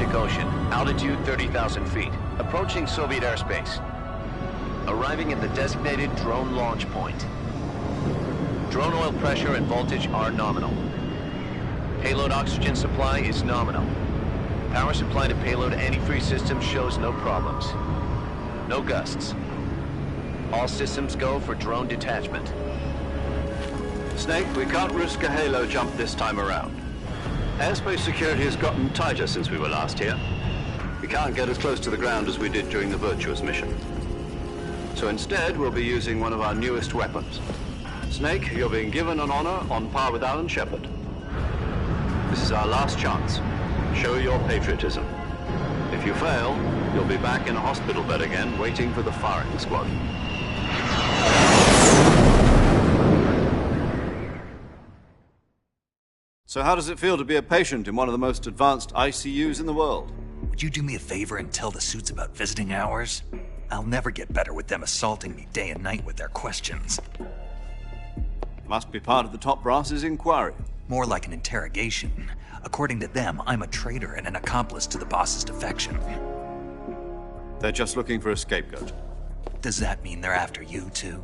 Arctic Ocean, altitude 30,000 feet, approaching Soviet airspace. Arriving at the designated drone launch point. Drone oil pressure and voltage are nominal. Payload oxygen supply is nominal. Power supply to payload antifreeze system shows no problems. No gusts. All systems go for drone detachment. Snake, we can't risk a halo jump this time around. Airspace security has gotten tighter since we were last here. We can't get as close to the ground as we did during the Virtuous mission. So instead, we'll be using one of our newest weapons. Snake, you're being given an honor on par with Alan Shepard. This is our last chance. Show your patriotism. If you fail, you'll be back in a hospital bed again, waiting for the firing squad. So how does it feel to be a patient in one of the most advanced ICUs in the world? Would you do me a favor and tell the suits about visiting hours? I'll never get better with them assaulting me day and night with their questions. Must be part of the top brass's inquiry. More like an interrogation. According to them, I'm a traitor and an accomplice to the boss's defection. They're just looking for a scapegoat. Does that mean they're after you, too?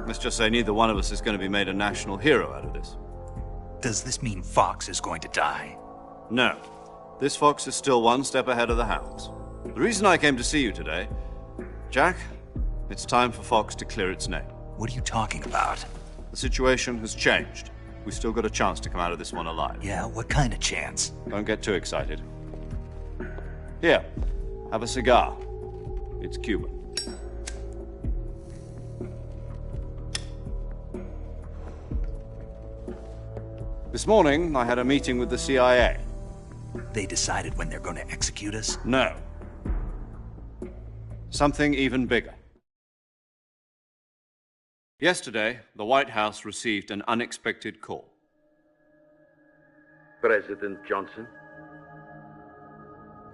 Let's just say neither one of us is going to be made a national hero out of this. Does this mean Fox is going to die? No. This fox is still one step ahead of the hounds. The reason I came to see you today, Jack, it's time for Fox to clear its name. What are you talking about? The situation has changed. We've still got a chance to come out of this one alive. Yeah, what kind of chance? Don't get too excited. Here, have a cigar. It's Cuban. This morning, I had a meeting with the CIA. They decided when they're going to execute us? No. Something even bigger. Yesterday, the White House received an unexpected call. President Johnson?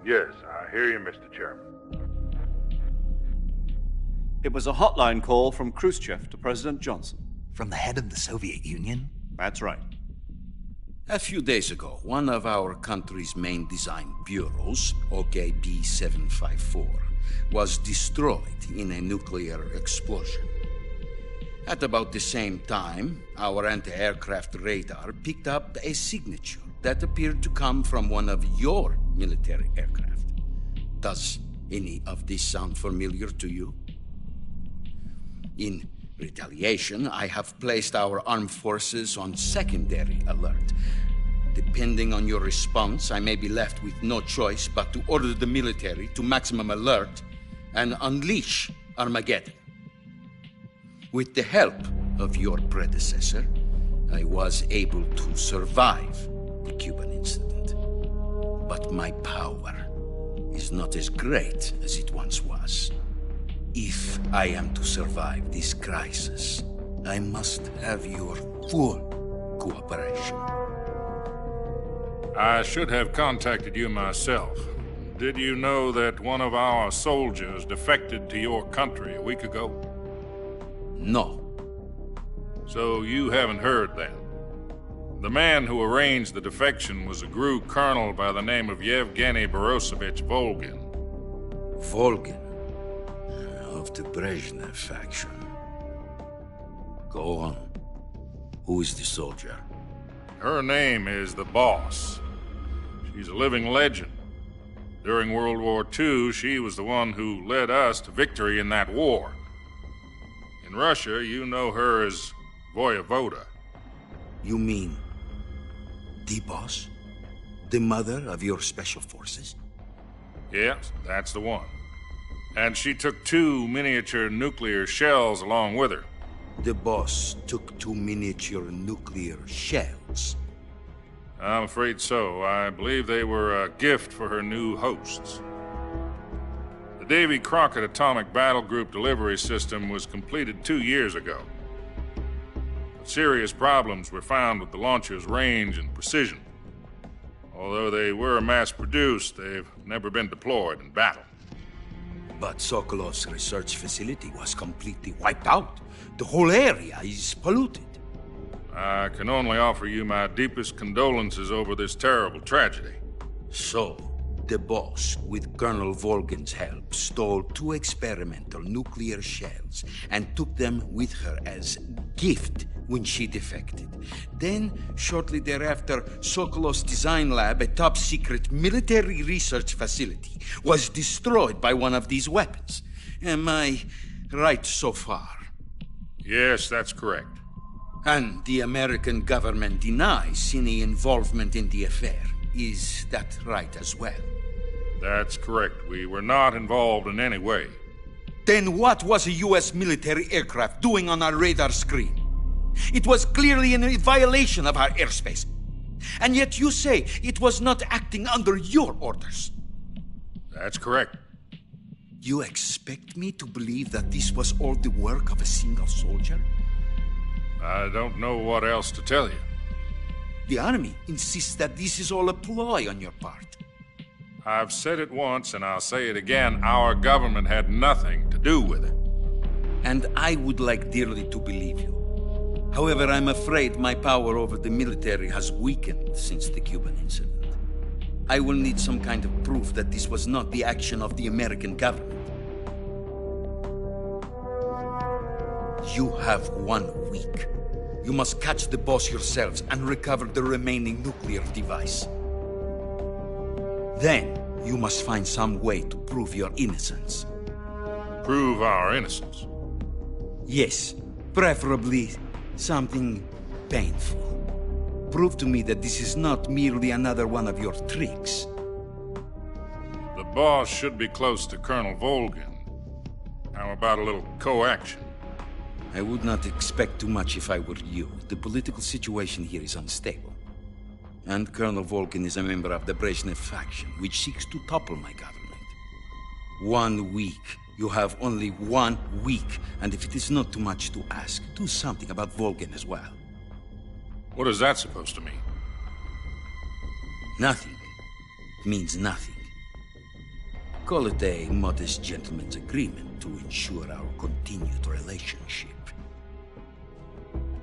Yes, I hear you, Mr. Chairman. It was a hotline call from Khrushchev to President Johnson. From the head of the Soviet Union? That's right. A few days ago, one of our country's main design bureaus, OKB 754, was destroyed in a nuclear explosion. At about the same time, our anti-aircraft radar picked up a signature that appeared to come from one of your military aircraft. Does any of this sound familiar to you? In retaliation, I have placed our armed forces on secondary alert. Depending on your response, I may be left with no choice but to order the military to maximum alert and unleash Armageddon. With the help of your predecessor, I was able to survive the Cuban incident. But my power is not as great as it once was. If I am to survive this crisis, I must have your full cooperation. I should have contacted you myself. Did you know that one of our soldiers defected to your country a week ago? No. So you haven't heard then. The man who arranged the defection was a GRU colonel by the name of Yevgeny Borisovich Volgin. Volgin, of the Brezhnev faction. Go on. Who is the soldier? Her name is the Boss. She's a living legend. During World War II, she was the one who led us to victory in that war. In Russia, you know her as Voyevoda. You mean the Boss? The mother of your special forces? Yes, that's the one. And she took 2 miniature nuclear shells along with her. The Boss took 2 miniature nuclear shells. I'm afraid so. I believe they were a gift for her new hosts. The Davy Crockett Atomic Battle Group delivery system was completed 2 years ago. But serious problems were found with the launcher's range and precision. Although they were mass-produced, they've never been deployed in battle. But Sokolov's research facility was completely wiped out. The whole area is polluted. I can only offer you my deepest condolences over this terrible tragedy. So, the boss, with Colonel Volgin's help, stole 2 experimental nuclear shells and took them with her as gift when she defected. Then, shortly thereafter, Sokolov's design lab, a top-secret military research facility, was destroyed by one of these weapons. Am I right so far? Yes, that's correct. And the American government denies any involvement in the affair. Is that right as well? That's correct. We were not involved in any way. Then what was a U.S. military aircraft doing on our radar screen? It was clearly in violation of our airspace. And yet you say it was not acting under your orders. That's correct. You expect me to believe that this was all the work of a single soldier? I don't know what else to tell you. The Army insists that this is all a ploy on your part. I've said it once, and I'll say it again. Our government had nothing to do with it. And I would like dearly to believe you. However, I'm afraid my power over the military has weakened since the Cuban incident. I will need some kind of proof that this was not the action of the American government. You have 1 week. You must catch the boss yourselves and recover the remaining nuclear device. Then, you must find some way to prove your innocence. Prove our innocence. Yes, preferably something painful. Prove to me that this is not merely another one of your tricks. The boss should be close to Colonel Volgin. How about a little coaction? I would not expect too much if I were you. The political situation here is unstable. And Colonel Volgin is a member of the Brezhnev faction, which seeks to topple my government. 1 week. You have only 1 week, and if it is not too much to ask, do something about Volgin as well. What is that supposed to mean? Nothing means nothing. Call it a modest gentleman's agreement to ensure our continued relationship.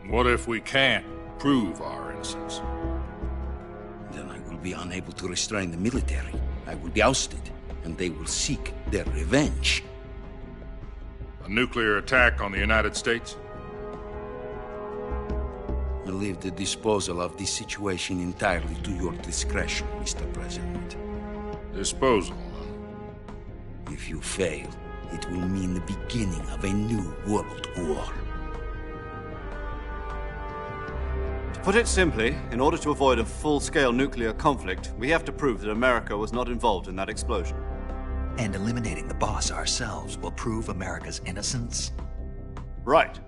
What if we can't prove our innocence? Then I will be unable to restrain the military. I will be ousted, and they will seek their revenge. A nuclear attack on the United States? I leave the disposal of this situation entirely to your discretion, Mr. President. Disposal, huh? If you fail, it will mean the beginning of a new world war. To put it simply, in order to avoid a full-scale nuclear conflict, we have to prove that America was not involved in that explosion. And eliminating the boss ourselves will prove America's innocence? Right.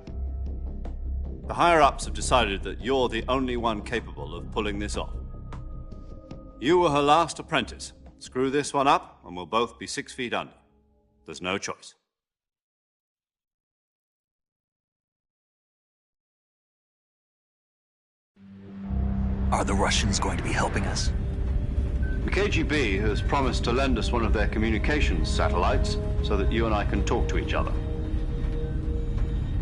The higher-ups have decided that you're the only one capable of pulling this off. You were her last apprentice. Screw this one up, and we'll both be 6 feet under. There's no choice. Are the Russians going to be helping us? The KGB has promised to lend us one of their communications satellites so that you and I can talk to each other.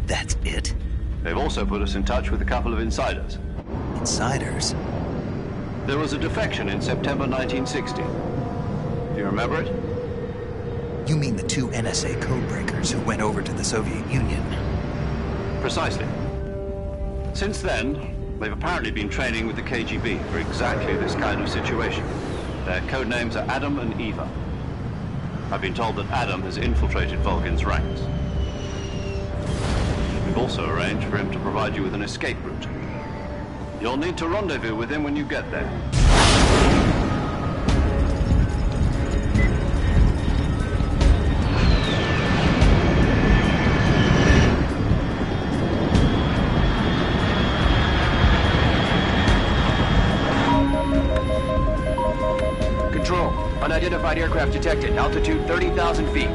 That's it? They've also put us in touch with a couple of insiders. Insiders? There was a defection in September 1960. Do you remember it? You mean the 2 NSA codebreakers who went over to the Soviet Union? Precisely. Since then, they've apparently been training with the KGB for exactly this kind of situation. Their code names are Adam and Eva. I've been told that Adam has infiltrated Volgin's ranks. We've also arranged for him to provide you with an escape route. You'll need to rendezvous with him when you get there. Control. Unidentified aircraft detected. Altitude 30,000 feet.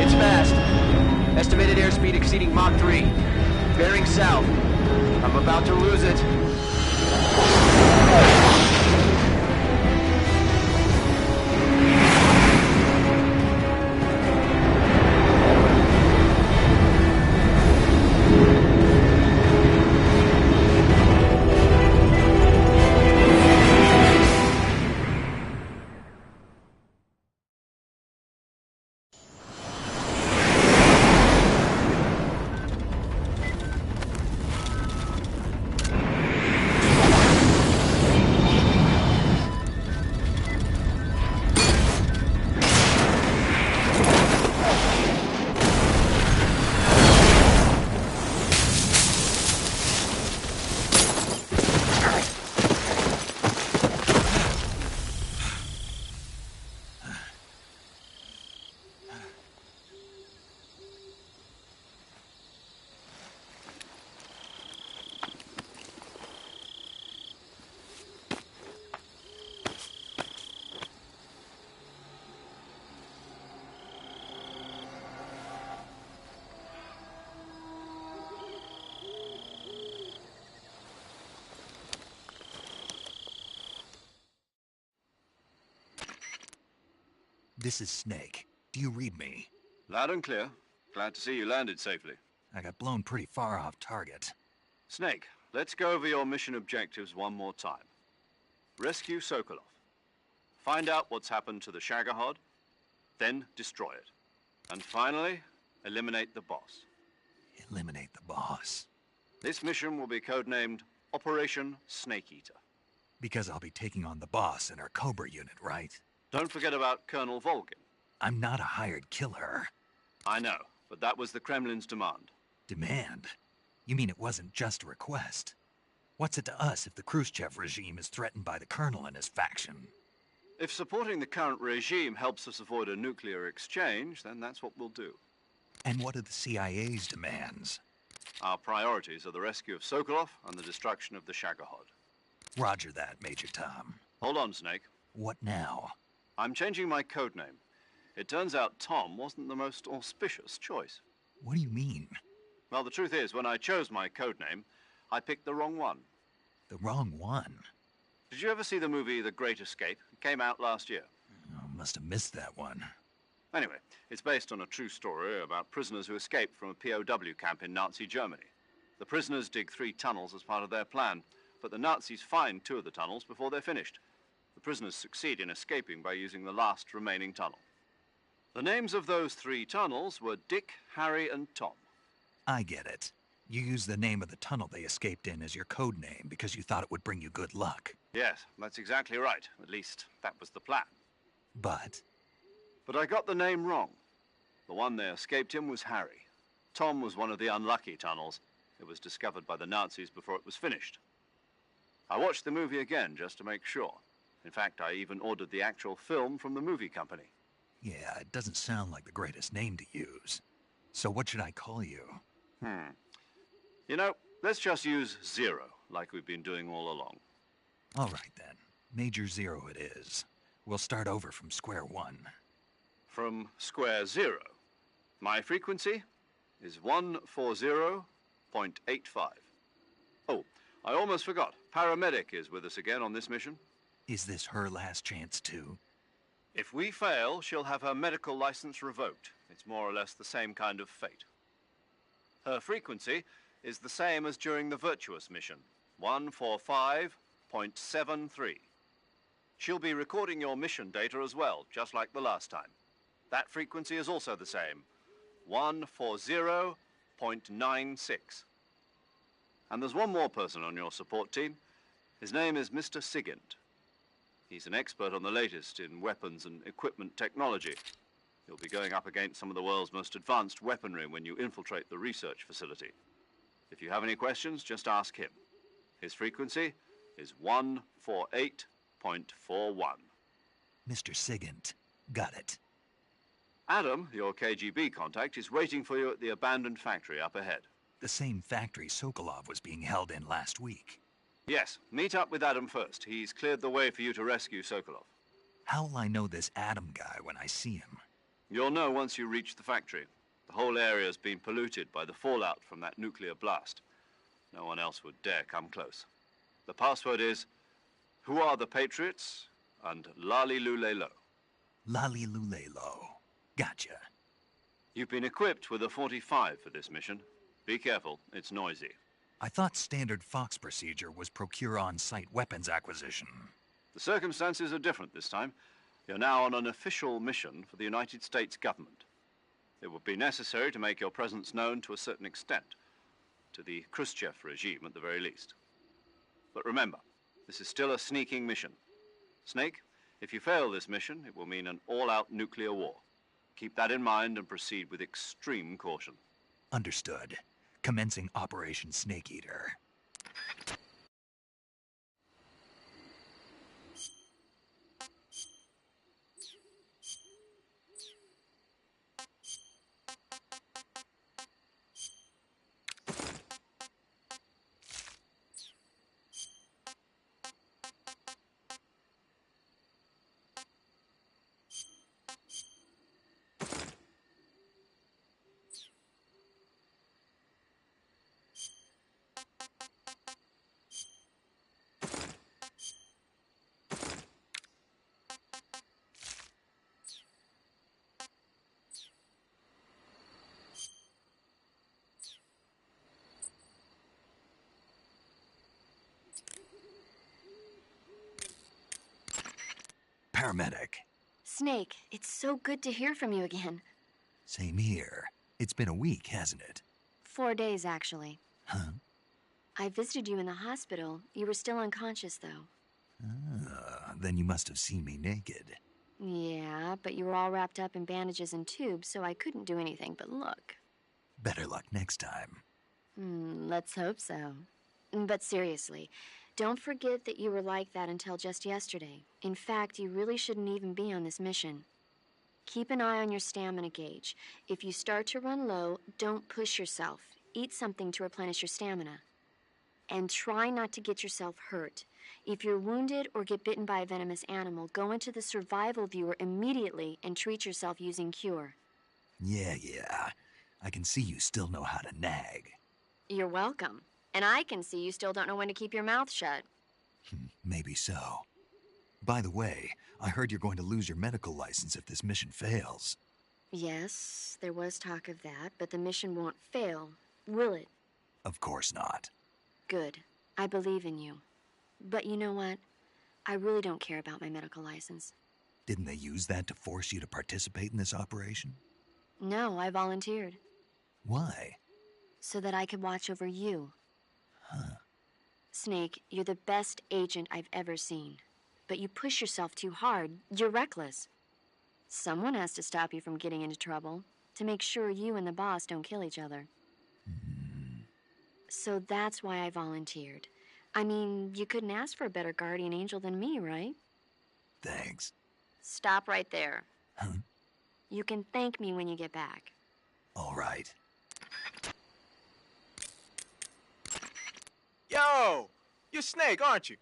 It's fast. Estimated airspeed exceeding Mach 3. Bearing south. I'm about to lose it. This is Snake. Do you read me? Loud and clear. Glad to see you landed safely. I got blown pretty far off target. Snake, let's go over your mission objectives one more time. Rescue Sokolov. Find out what's happened to the Shagohod, then destroy it. And finally, eliminate the boss. Eliminate the boss. This mission will be codenamed Operation Snake Eater. Because I'll be taking on the boss in our Cobra unit, right? Don't forget about Colonel Volgin. I'm not a hired killer. I know, but that was the Kremlin's demand. Demand? You mean it wasn't just a request? What's it to us if the Khrushchev regime is threatened by the Colonel and his faction? If supporting the current regime helps us avoid a nuclear exchange, then that's what we'll do. And what are the CIA's demands? Our priorities are the rescue of Sokolov and the destruction of the Shagohod. Roger that, Major Tom. Hold on, Snake. What now? I'm changing my codename. It turns out Tom wasn't the most auspicious choice. What do you mean? Well, the truth is, when I chose my codename, I picked the wrong one. The wrong one? Did you ever see the movie The Great Escape? It came out last year. Oh, must have missed that one. Anyway, it's based on a true story about prisoners who escaped from a POW camp in Nazi Germany. The prisoners dig 3 tunnels as part of their plan, but the Nazis find 2 of the tunnels before they're finished. The prisoners succeed in escaping by using the last remaining tunnel. The names of those 3 tunnels were Dick, Harry, and Tom. I get it. You used the name of the tunnel they escaped in as your code name because you thought it would bring you good luck. Yes, that's exactly right. At least, that was the plan. But But I got the name wrong. The one they escaped in was Harry. Tom was one of the unlucky tunnels. It was discovered by the Nazis before it was finished. I watched the movie again just to make sure. In fact, I even ordered the actual film from the movie company. yeah, it doesn't sound like the greatest name to use. So what should I call you? You know, let's just use Zero, like we've been doing all along. All right then. Major Zero it is. We'll start over from square one. From square 0. My frequency is 140.85. Oh, I almost forgot. Paramedic is with us again on this mission. Is this her last chance too? If we fail, she'll have her medical license revoked. It's more or less the same kind of fate. Her frequency is the same as during the Virtuous mission, 145.73. She'll be recording your mission data as well, just like the last time. That frequency is also the same, 140.96. And there's one more person on your support team. His name is Mr. Sigint. He's an expert on the latest in weapons and equipment technology. You'll be going up against some of the world's most advanced weaponry when you infiltrate the research facility. If you have any questions, just ask him. His frequency is 148.41. Mr. Sigint. Got it. Adam, your KGB contact, is waiting for you at the abandoned factory up ahead. The same factory Sokolov was being held in last week. Yes, meet up with Adam first. He's cleared the way for you to rescue Sokolov. How'll I know this Adam guy when I see him? You'll know once you reach the factory. The whole area's been polluted by the fallout from that nuclear blast. No one else would dare come close. The password is, "Who are the Patriots?" and "Lali Lule Lo." Lali Lulelo. Gotcha. You've been equipped with a 45 for this mission. Be careful, it's noisy. I thought standard Fox procedure was procure on-site weapons acquisition. The circumstances are different this time. You're now on an official mission for the United States government. It would be necessary to make your presence known to a certain extent, to the Khrushchev regime at the very least. But remember, this is still a sneaking mission. Snake, if you fail this mission, it will mean an all-out nuclear war. Keep that in mind and proceed with extreme caution. Understood. Commencing Operation Snake Eater. paramedic. Snake, it's so good to hear from you again. Same here. It's been a week, hasn't it? 4 days, actually. Huh? I visited you in the hospital. You were still unconscious, though. Then you must have seen me naked. Yeah, but you were all wrapped up in bandages and tubes, so I couldn't do anything but look. Better luck next time. Let's hope so. But seriously, don't forget that you were like that until just yesterday. In fact, you really shouldn't even be on this mission. Keep an eye on your stamina gauge. If you start to run low, don't push yourself. Eat something to replenish your stamina. And try not to get yourself hurt. If you're wounded or get bitten by a venomous animal, go into the survival viewer immediately and treat yourself using Cure. Yeah. I can see you still know how to nag. You're welcome. And I can see you still don't know when to keep your mouth shut. Maybe so. By the way, I heard you're going to lose your medical license if this mission fails. Yes, there was talk of that, but the mission won't fail, will it? Of course not. Good. I believe in you. But you know what? I really don't care about my medical license. Didn't they use that to force you to participate in this operation? No, I volunteered. Why? So that I could watch over you. Huh. Snake, you're the best agent I've ever seen. But you push yourself too hard. You're reckless. Someone has to stop you from getting into trouble, to make sure you and the boss don't kill each other. So that's why I volunteered. I mean, you couldn't ask for a better guardian angel than me, right? Thanks. Stop right there. Huh? You can thank me when you get back. All right. Yo! You're Snake, aren't you?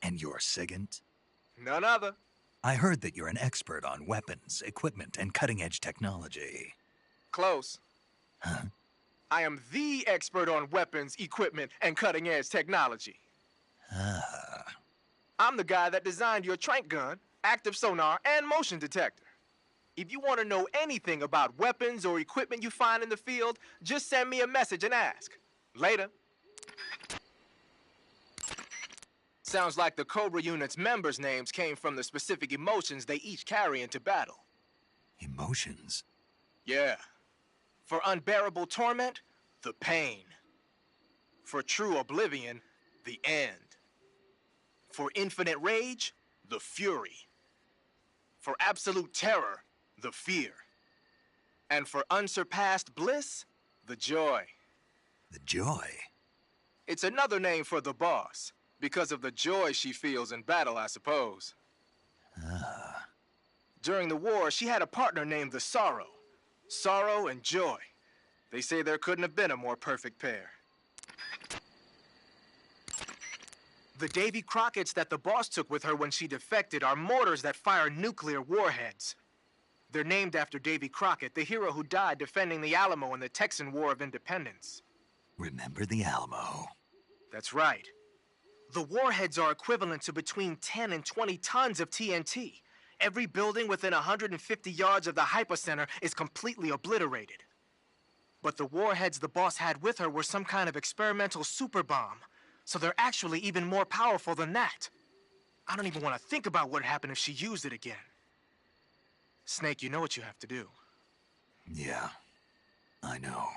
And you're Sigint? None other. I heard that you're an expert on weapons, equipment, and cutting-edge technology. Close. Huh? I am the expert on weapons, equipment, and cutting-edge technology. Ah. I'm the guy that designed your trank gun, active sonar, and motion detector. If you want to know anything about weapons or equipment you find in the field, just send me a message and ask. Later. Sounds like the Cobra unit's members' names came from the specific emotions they each carry into battle. Emotions? Yeah. For unbearable torment, the pain. For true oblivion, the end. For infinite rage, the fury. For absolute terror, the fear. And for unsurpassed bliss, the joy. The joy? It's another name for the boss, because of the joy she feels in battle, I suppose. Ah. During the war, she had a partner named the Sorrow. Sorrow and joy. They say there couldn't have been a more perfect pair. The Davy Crockett's that the boss took with her when she defected are mortars that fire nuclear warheads. They're named after Davy Crockett, the hero who died defending the Alamo in the Texan War of Independence. Remember the Alamo. That's right. The warheads are equivalent to between 10 and 20 tons of TNT. Every building within 150 yards of the hypocenter is completely obliterated. But the warheads the boss had with her were some kind of experimental super bomb, so they're actually even more powerful than that. I don't even want to think about what happened if she used it again. Snake, you know what you have to do. Yeah, I know.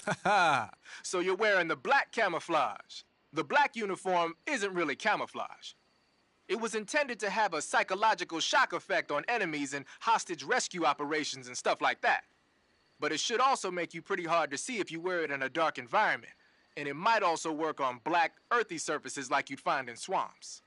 Haha, so you're wearing the black camouflage. The black uniform isn't really camouflage. It was intended to have a psychological shock effect on enemies in hostage rescue operations and stuff like that. But it should also make you pretty hard to see if you wear it in a dark environment. And it might also work on black, earthy surfaces like you'd find in swamps.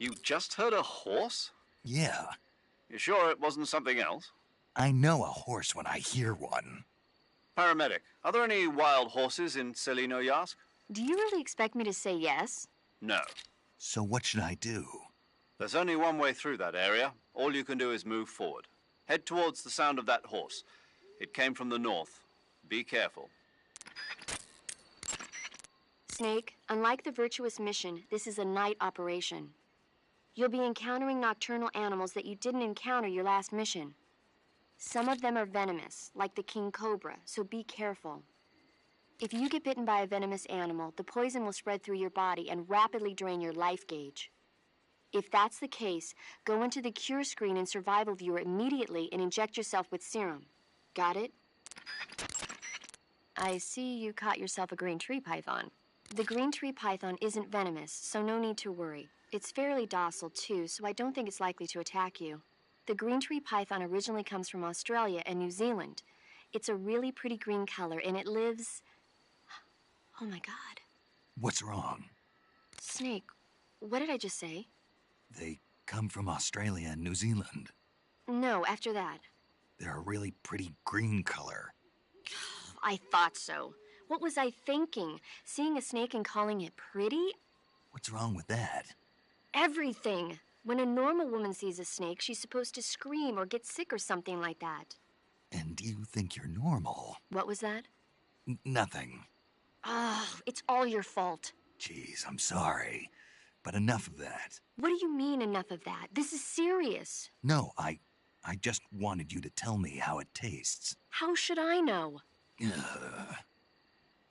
You just heard a horse? Yeah, You sure it wasn't something else? I know a horse when I hear one. Paramedic, are there any wild horses in Selino-Yask? Do you really expect me to say yes? No. So what should I do? There's only one way through that area. All you can do is move forward. Head towards the sound of that horse. It came from the north. Be careful. Snake, unlike the Virtuous mission, this is a night operation. You'll be encountering nocturnal animals that you didn't encounter your last mission. Some of them are venomous, like the king cobra, so be careful. If you get bitten by a venomous animal, the poison will spread through your body and rapidly drain your life gauge. If that's the case, go into the cure screen and survival viewer immediately and inject yourself with serum. Got it? I see you caught yourself a green tree python. The green tree python isn't venomous, so no need to worry. It's fairly docile too, so I don't think it's likely to attack you. The green tree python originally comes from Australia and New Zealand. It's a really pretty green color, and it lives... Oh my God. What's wrong? Snake, what did I just say? They come from Australia and New Zealand. No, after that. They're a really pretty green color. I thought so. What was I thinking? Seeing a snake and calling it pretty? What's wrong with that? Everything. When a normal woman sees a snake, she's supposed to scream or get sick or something like that. And you think you're normal? What was that? Nothing. Oh, it's all your fault. Jeez, I'm sorry. But enough of that. What do you mean, enough of that? This is serious. No, I just wanted you to tell me how it tastes. How should I know? Ugh.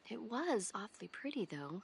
It was awfully pretty, though.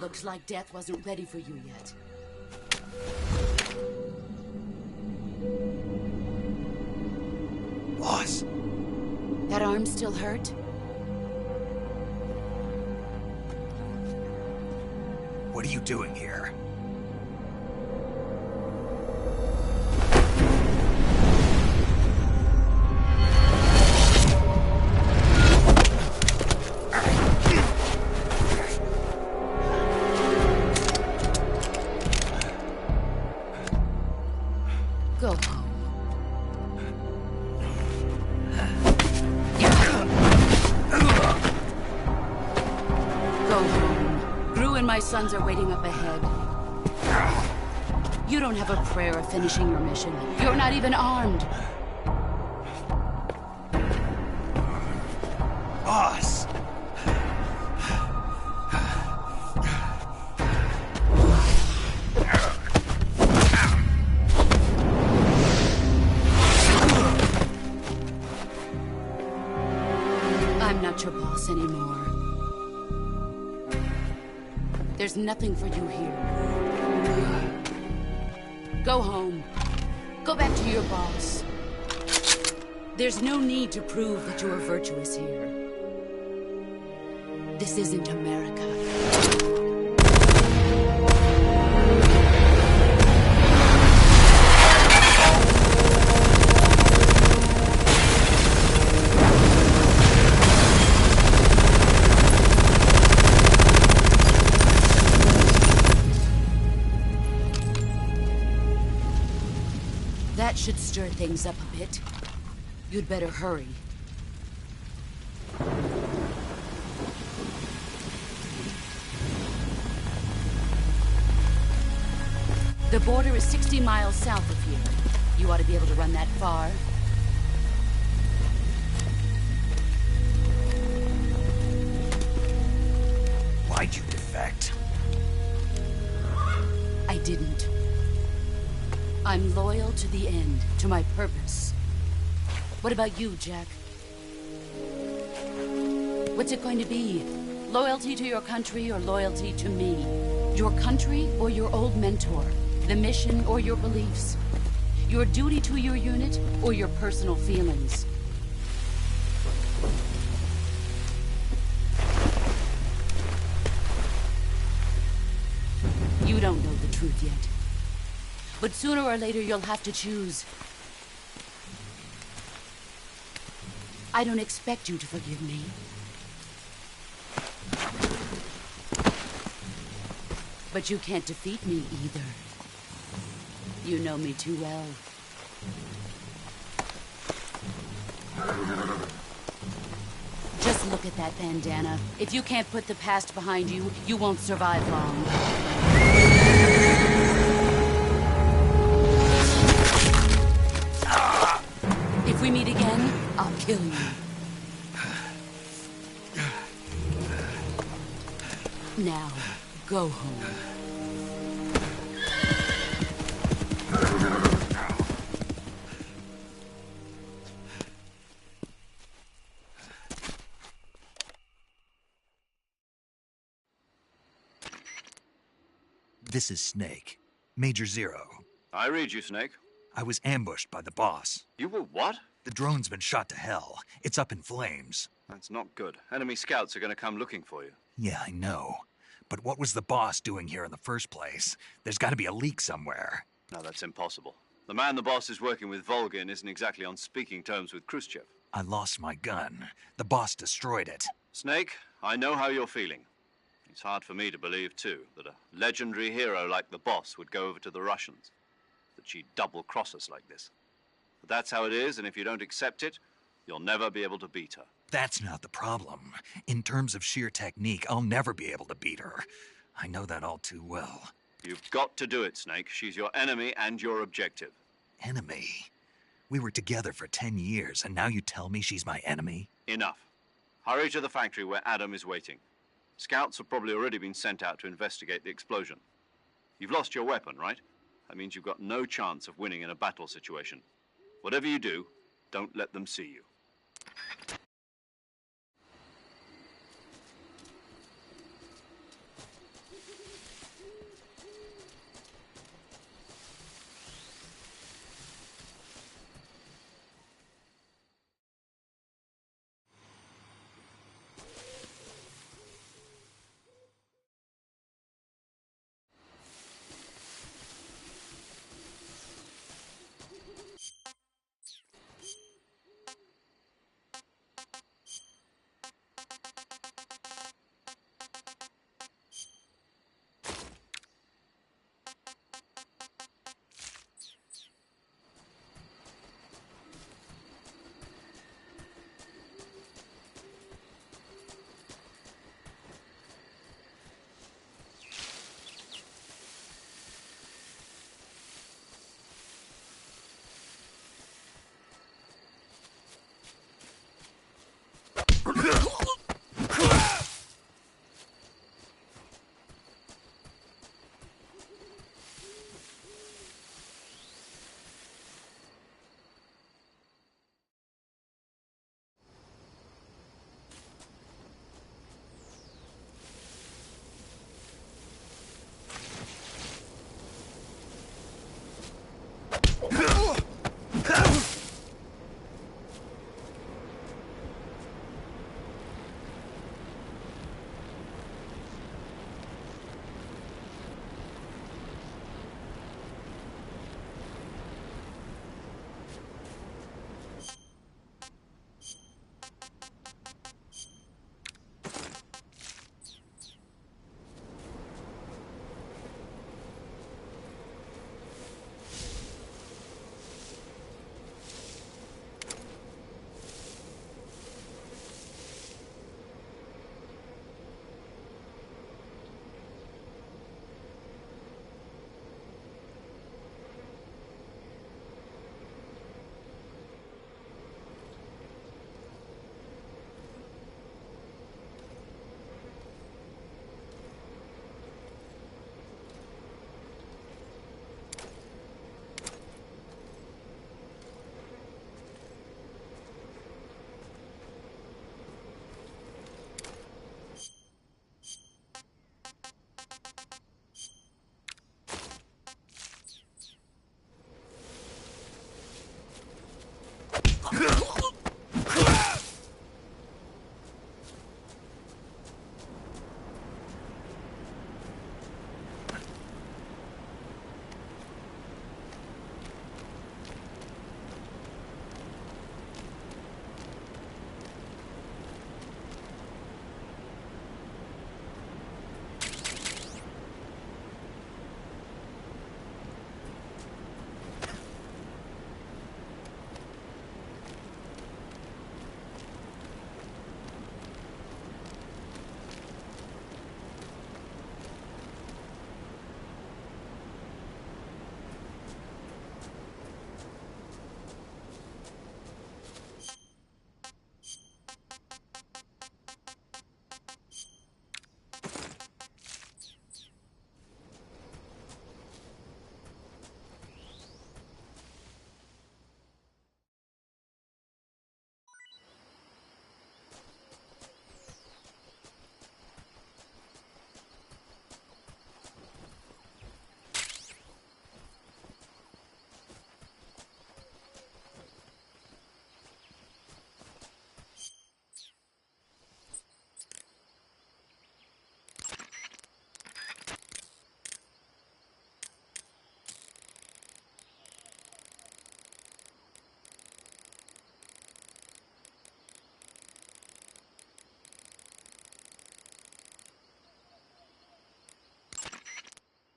Looks like death wasn't ready for you yet. Boss. That arm still hurt? What are you doing here? Go home. Go home. Gru and my sons are waiting up ahead. You don't have a prayer of finishing your mission. You're not even armed. Boss! I'm not your boss anymore. There's nothing for you here. Go home. Go back to your boss. There's no need to prove that you are virtuous here. This isn't America. That should stir things up a bit. You'd better hurry. The border is 60 miles south of here. You ought to be able to run that far. Why'd you defect? I didn't. I'm loyal to the end, to my purpose. What about you, Jack? What's it going to be? Loyalty to your country or loyalty to me? Your country or your old mentor? The mission or your beliefs? Your duty to your unit or your personal feelings? You don't know the truth yet. But sooner or later you'll have to choose. I don't expect you to forgive me. But you can't defeat me either. You know me too well. Just look at that bandana. If you can't put the past behind you, you won't survive long. If we meet again, I'll kill you. Now, go home. This is Snake. Major Zero. I read you, Snake. I was ambushed by the boss. You were what? The drone's been shot to hell. It's up in flames. That's not good. Enemy scouts are going to come looking for you. Yeah, I know. But what was the boss doing here in the first place? There's got to be a leak somewhere. No, that's impossible. The man the boss is working with, Volgin, isn't exactly on speaking terms with Khrushchev. I lost my gun. The boss destroyed it. Snake, I know how you're feeling. It's hard for me to believe, too, that a legendary hero like the boss would go over to the Russians. That she'd double-cross us like this. But that's how it is, and if you don't accept it, you'll never be able to beat her. That's not the problem. In terms of sheer technique, I'll never be able to beat her. I know that all too well. You've got to do it, Snake. She's your enemy and your objective. Enemy? We were together for 10 years, and now you tell me she's my enemy? Enough. Hurry to the factory where Adam is waiting. Scouts have probably already been sent out to investigate the explosion. You've lost your weapon, right? That means you've got no chance of winning in a battle situation. Whatever you do, don't let them see you.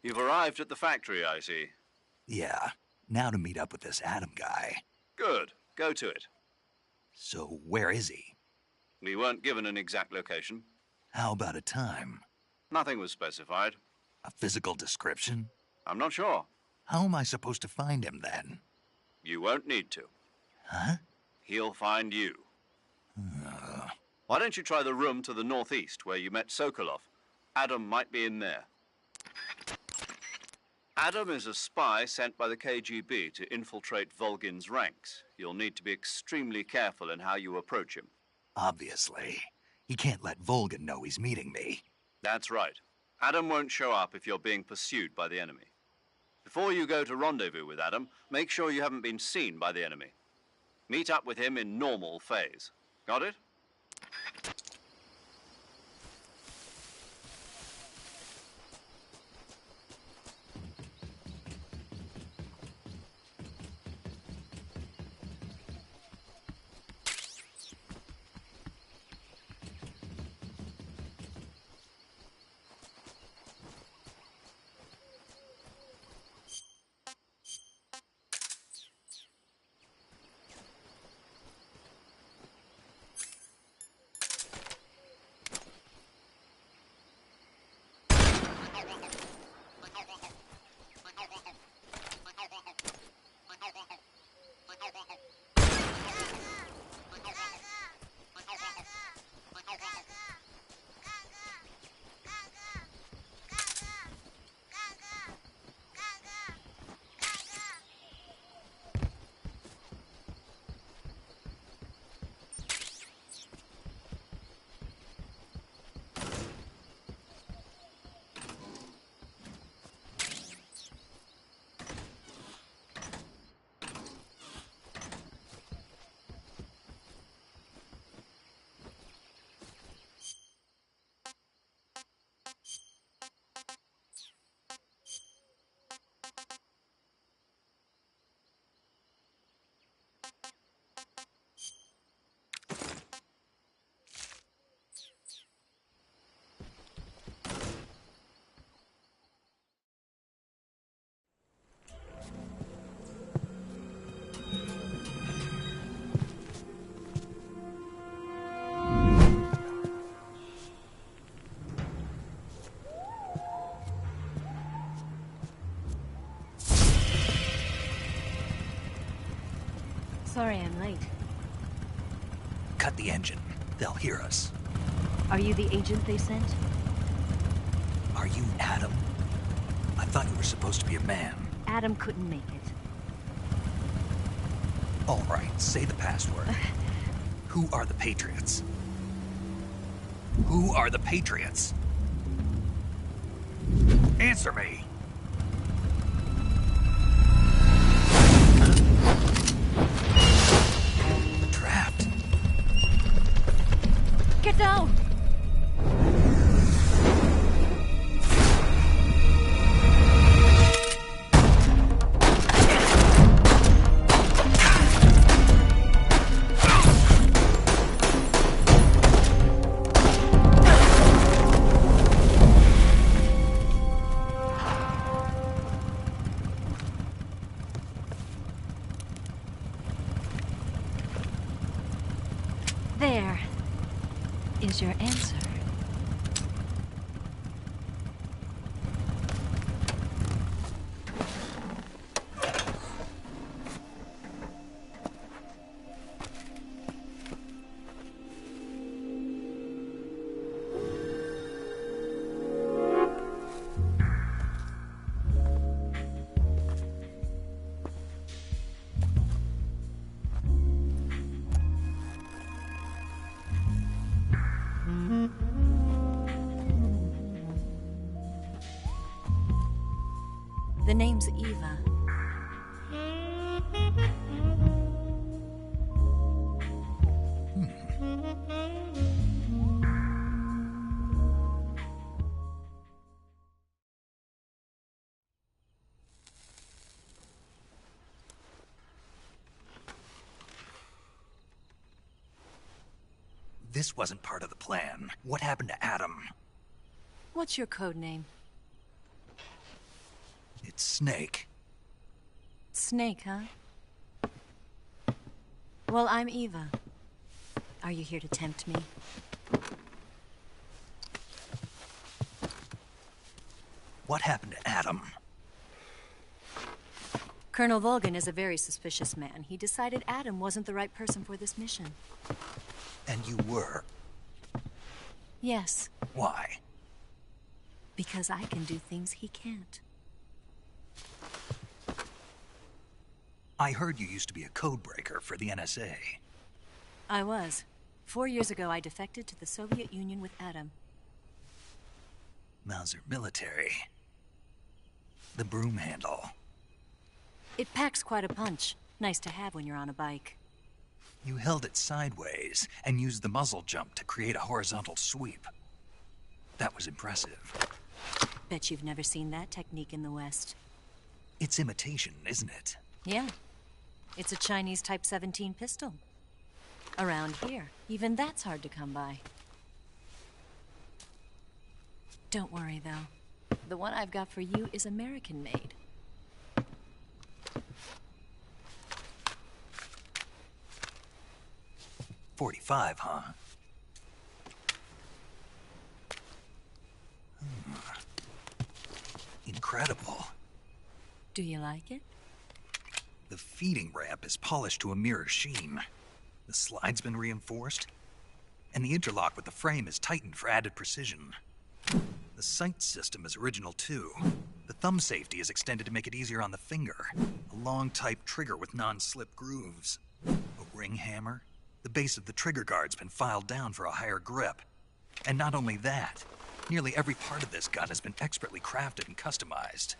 You've arrived at the factory, I see. Yeah, now to meet up with this Adam guy. Good. Go to it. So where is he? We weren't given an exact location. How about a time? Nothing was specified. A physical description? I'm not sure. How am I supposed to find him then? You won't need to. Huh? He'll find you. Why don't you try the room to the northeast where you met Sokolov? Adam might be in there. Adam is a spy sent by the KGB to infiltrate Volgin's ranks. You'll need to be extremely careful in how you approach him. Obviously. He can't let Volgin know he's meeting me. That's right. Adam won't show up if you're being pursued by the enemy. Before you go to rendezvous with Adam, make sure you haven't been seen by the enemy. Meet up with him in normal phase. Got it? Sorry I'm late. Cut the engine. They'll hear us. Are you the agent they sent? Are you Adam? I thought you were supposed to be a man. Adam couldn't make it. All right, say the password. Who are the Patriots? Who are the Patriots? Answer me! Trapped. Get down! There is your answer. The name's Eva. This wasn't part of the plan. What happened to Adam? What's your code name? It's Snake. Snake, huh? Well, I'm Eva. Are you here to tempt me? What happened to Adam? Colonel Volgin is a very suspicious man. He decided Adam wasn't the right person for this mission. And you were? Yes. Why? Because I can do things he can't. I heard you used to be a codebreaker for the NSA. I was. 4 years ago, I defected to the Soviet Union with Adam. Mauser military. The broom handle. It packs quite a punch. Nice to have when you're on a bike. You held it sideways and used the muzzle jump to create a horizontal sweep. That was impressive. Bet you've never seen that technique in the West. It's imitation, isn't it? Yeah. It's a Chinese Type 17 pistol. Around here, even that's hard to come by. Don't worry, though. The one I've got for you is American-made. .45, huh? Incredible. Do you like it? The feeding ramp is polished to a mirror sheen. The slide's been reinforced, and the interlock with the frame is tightened for added precision. The sight system is original too. The thumb safety is extended to make it easier on the finger. A long-type trigger with non-slip grooves. A ring hammer. The base of the trigger guard's been filed down for a higher grip. And not only that, nearly every part of this gun has been expertly crafted and customized.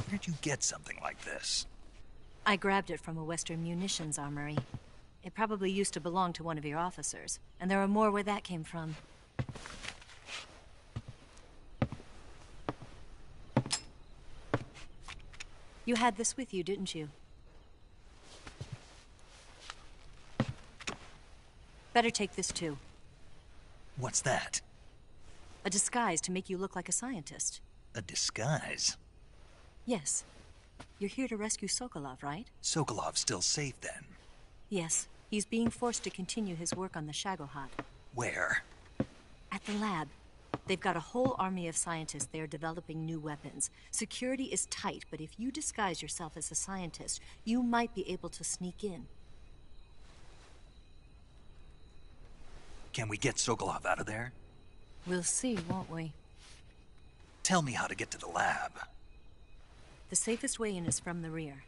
Where'd you get something like this? I grabbed it from a Western munitions armory. It probably used to belong to one of your officers, and there are more where that came from. You had this with you, didn't you? Better take this too. What's that? A disguise to make you look like a scientist. A disguise? Yes. You're here to rescue Sokolov, right? Sokolov's still safe then? Yes. He's being forced to continue his work on the Shagohod. Where? At the lab. They've got a whole army of scientists there developing new weapons. Security is tight, but if you disguise yourself as a scientist, you might be able to sneak in. Can we get Sokolov out of there? We'll see, won't we? Tell me how to get to the lab. The safest way in is from the rear.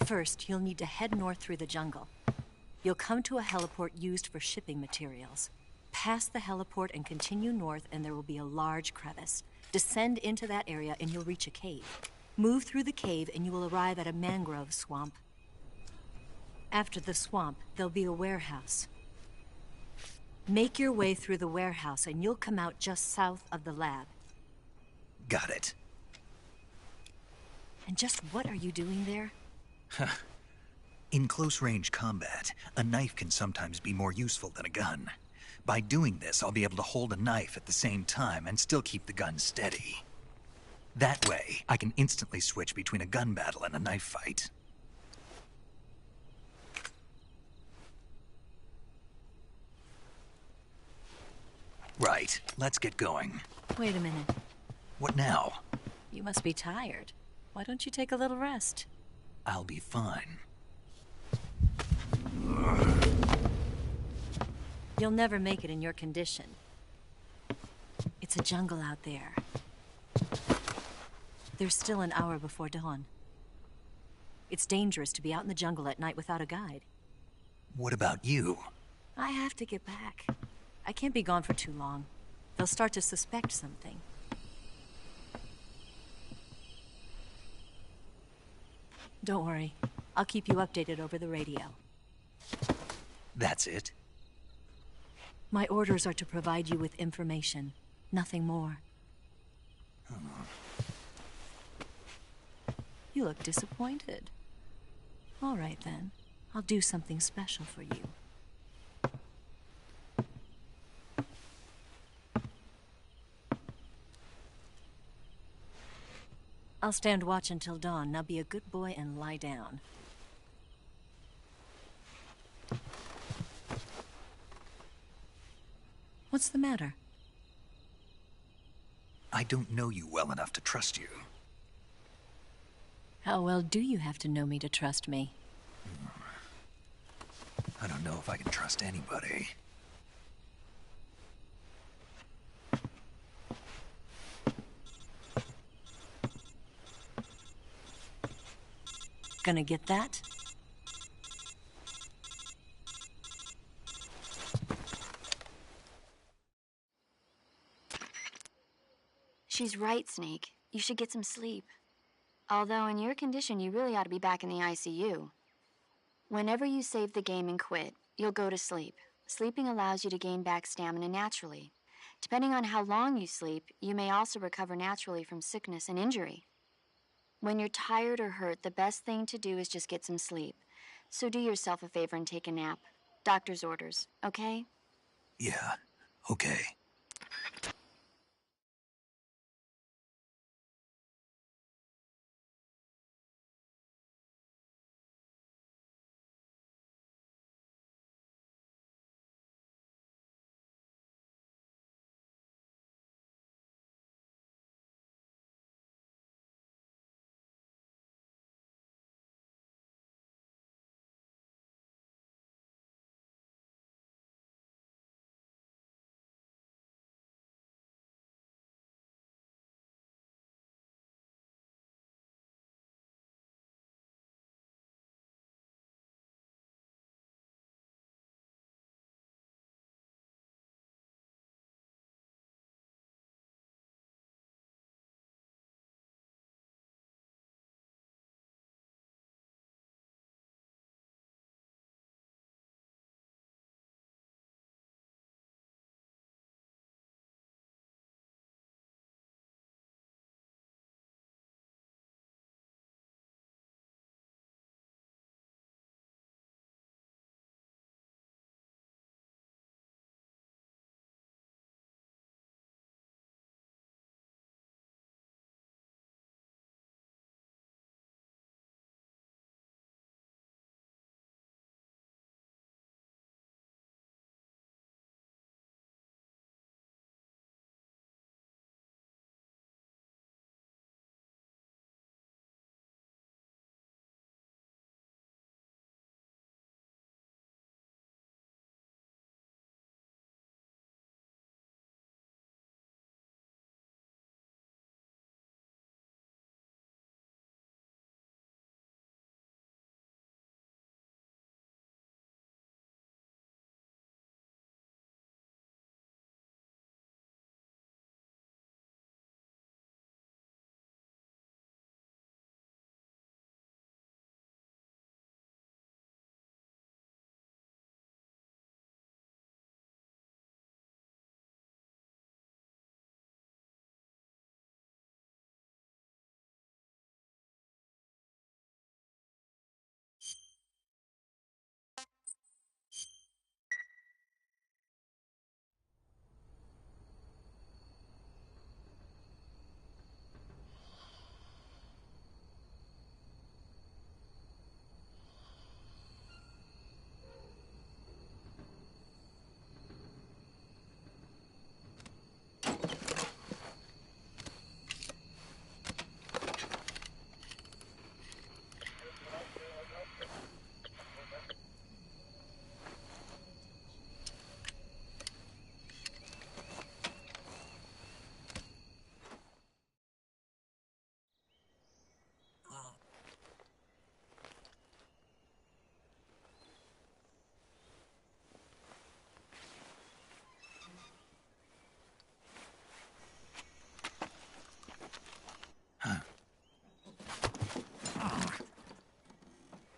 First, you'll need to head north through the jungle. You'll come to a heliport used for shipping materials. Pass the heliport and continue north, and there will be a large crevice. Descend into that area and you'll reach a cave. Move through the cave and you will arrive at a mangrove swamp. After the swamp, there'll be a warehouse. Make your way through the warehouse and you'll come out just south of the lab. Got it. And just what are you doing there? In close-range combat, a knife can sometimes be more useful than a gun. By doing this, I'll be able to hold a knife at the same time and still keep the gun steady. That way, I can instantly switch between a gun battle and a knife fight. Right, let's get going. Wait a minute. What now? You must be tired. Why don't you take a little rest? I'll be fine. You'll never make it in your condition. It's a jungle out there. There's still an hour before dawn. It's dangerous to be out in the jungle at night without a guide. What about you? I have to get back. I can't be gone for too long. They'll start to suspect something. Don't worry. I'll keep you updated over the radio. That's it? My orders are to provide you with information. Nothing more. You look disappointed. All right, then. I'll do something special for you. I'll stand watch until dawn. Now be a good boy and lie down. What's the matter? I don't know you well enough to trust you. How well do you have to know me to trust me? I don't know if I can trust anybody. Gonna get that? She's right, Snake. You should get some sleep. Although in your condition, you really ought to be back in the ICU. Whenever you save the game and quit, you'll go to sleep. Sleeping allows you to gain back stamina naturally. Depending on how long you sleep, you may also recover naturally from sickness and injury. When you're tired or hurt, the best thing to do is just get some sleep. So do yourself a favor and take a nap. Doctor's orders, okay? Yeah, okay.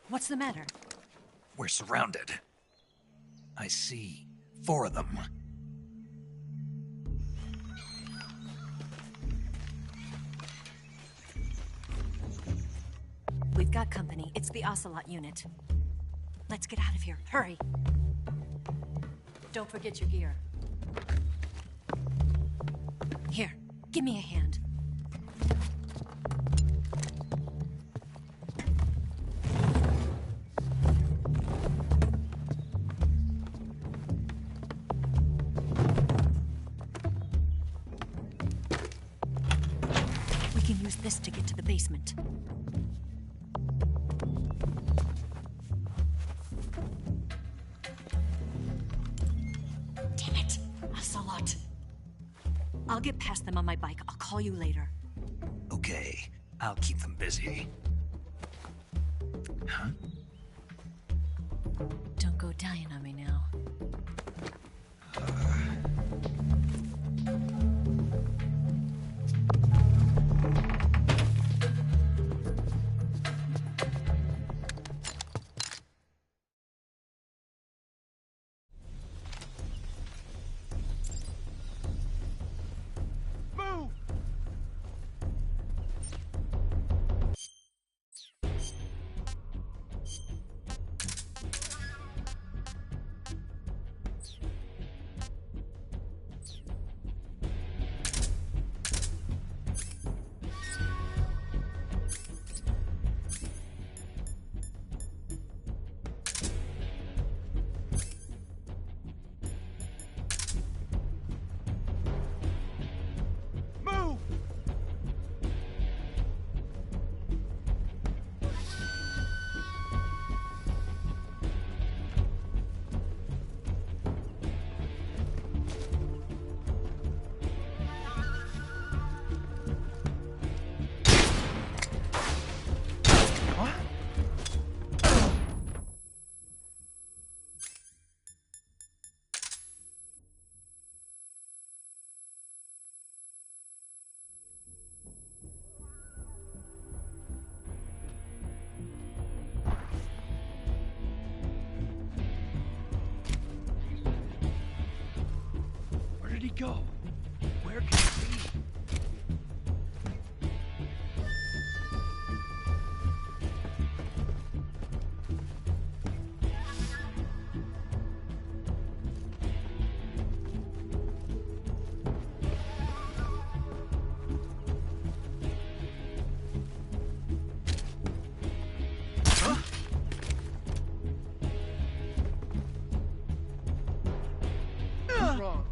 What's the matter? We're surrounded. I see 4 of them. We've Got company. It's the Ocelot unit. Let's get out of here. Hurry. Don't forget your gear. Here, give me a hand. We can use this to get to the basement. Damn it! Ocelot. I'll get past them on my bike. I'll call you later. Okay, I'll keep them busy. Huh? Don't go dying on me now. Where did he go? Where can he be? What's wrong?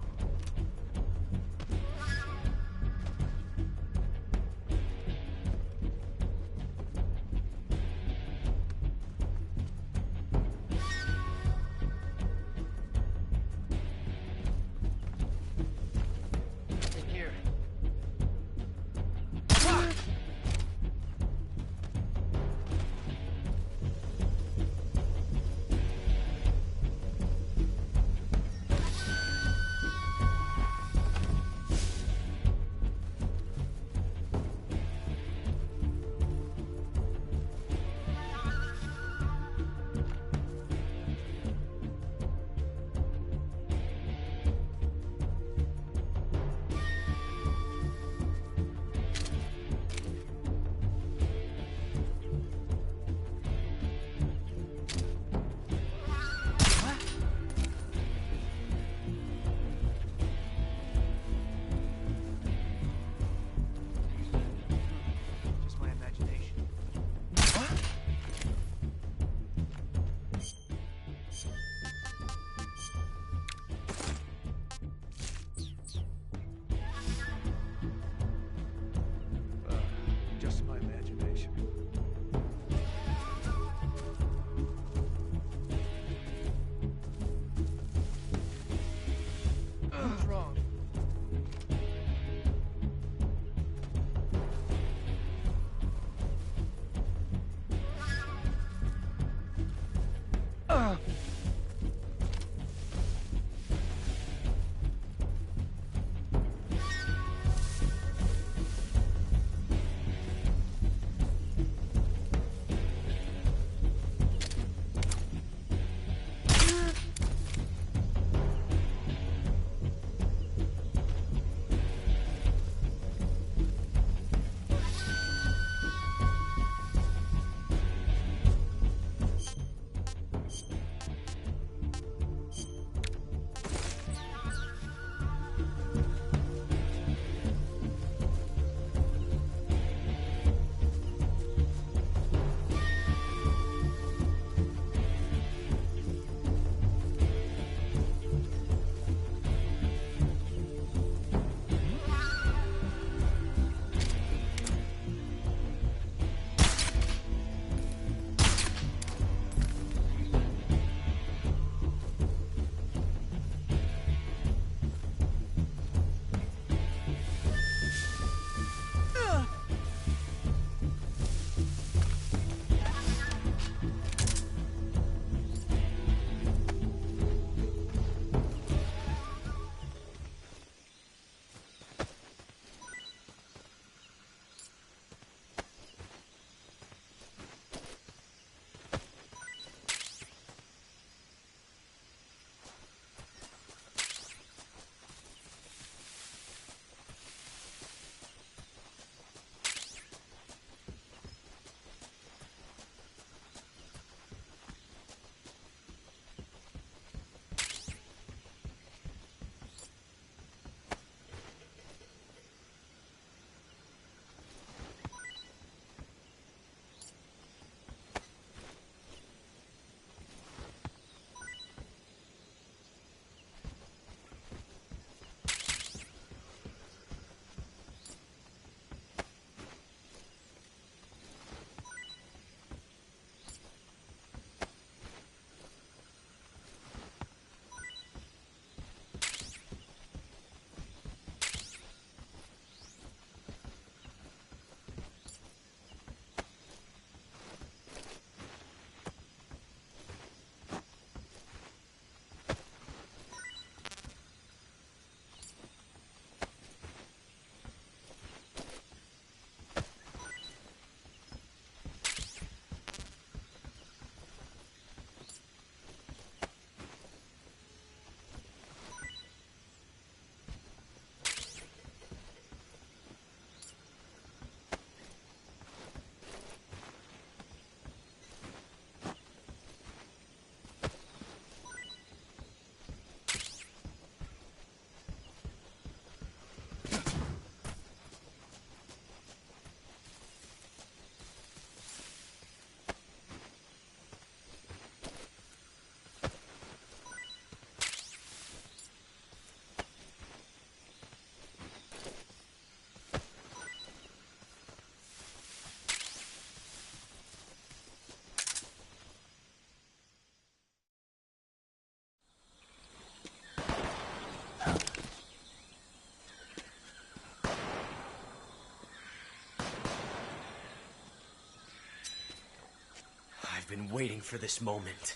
been waiting for this moment.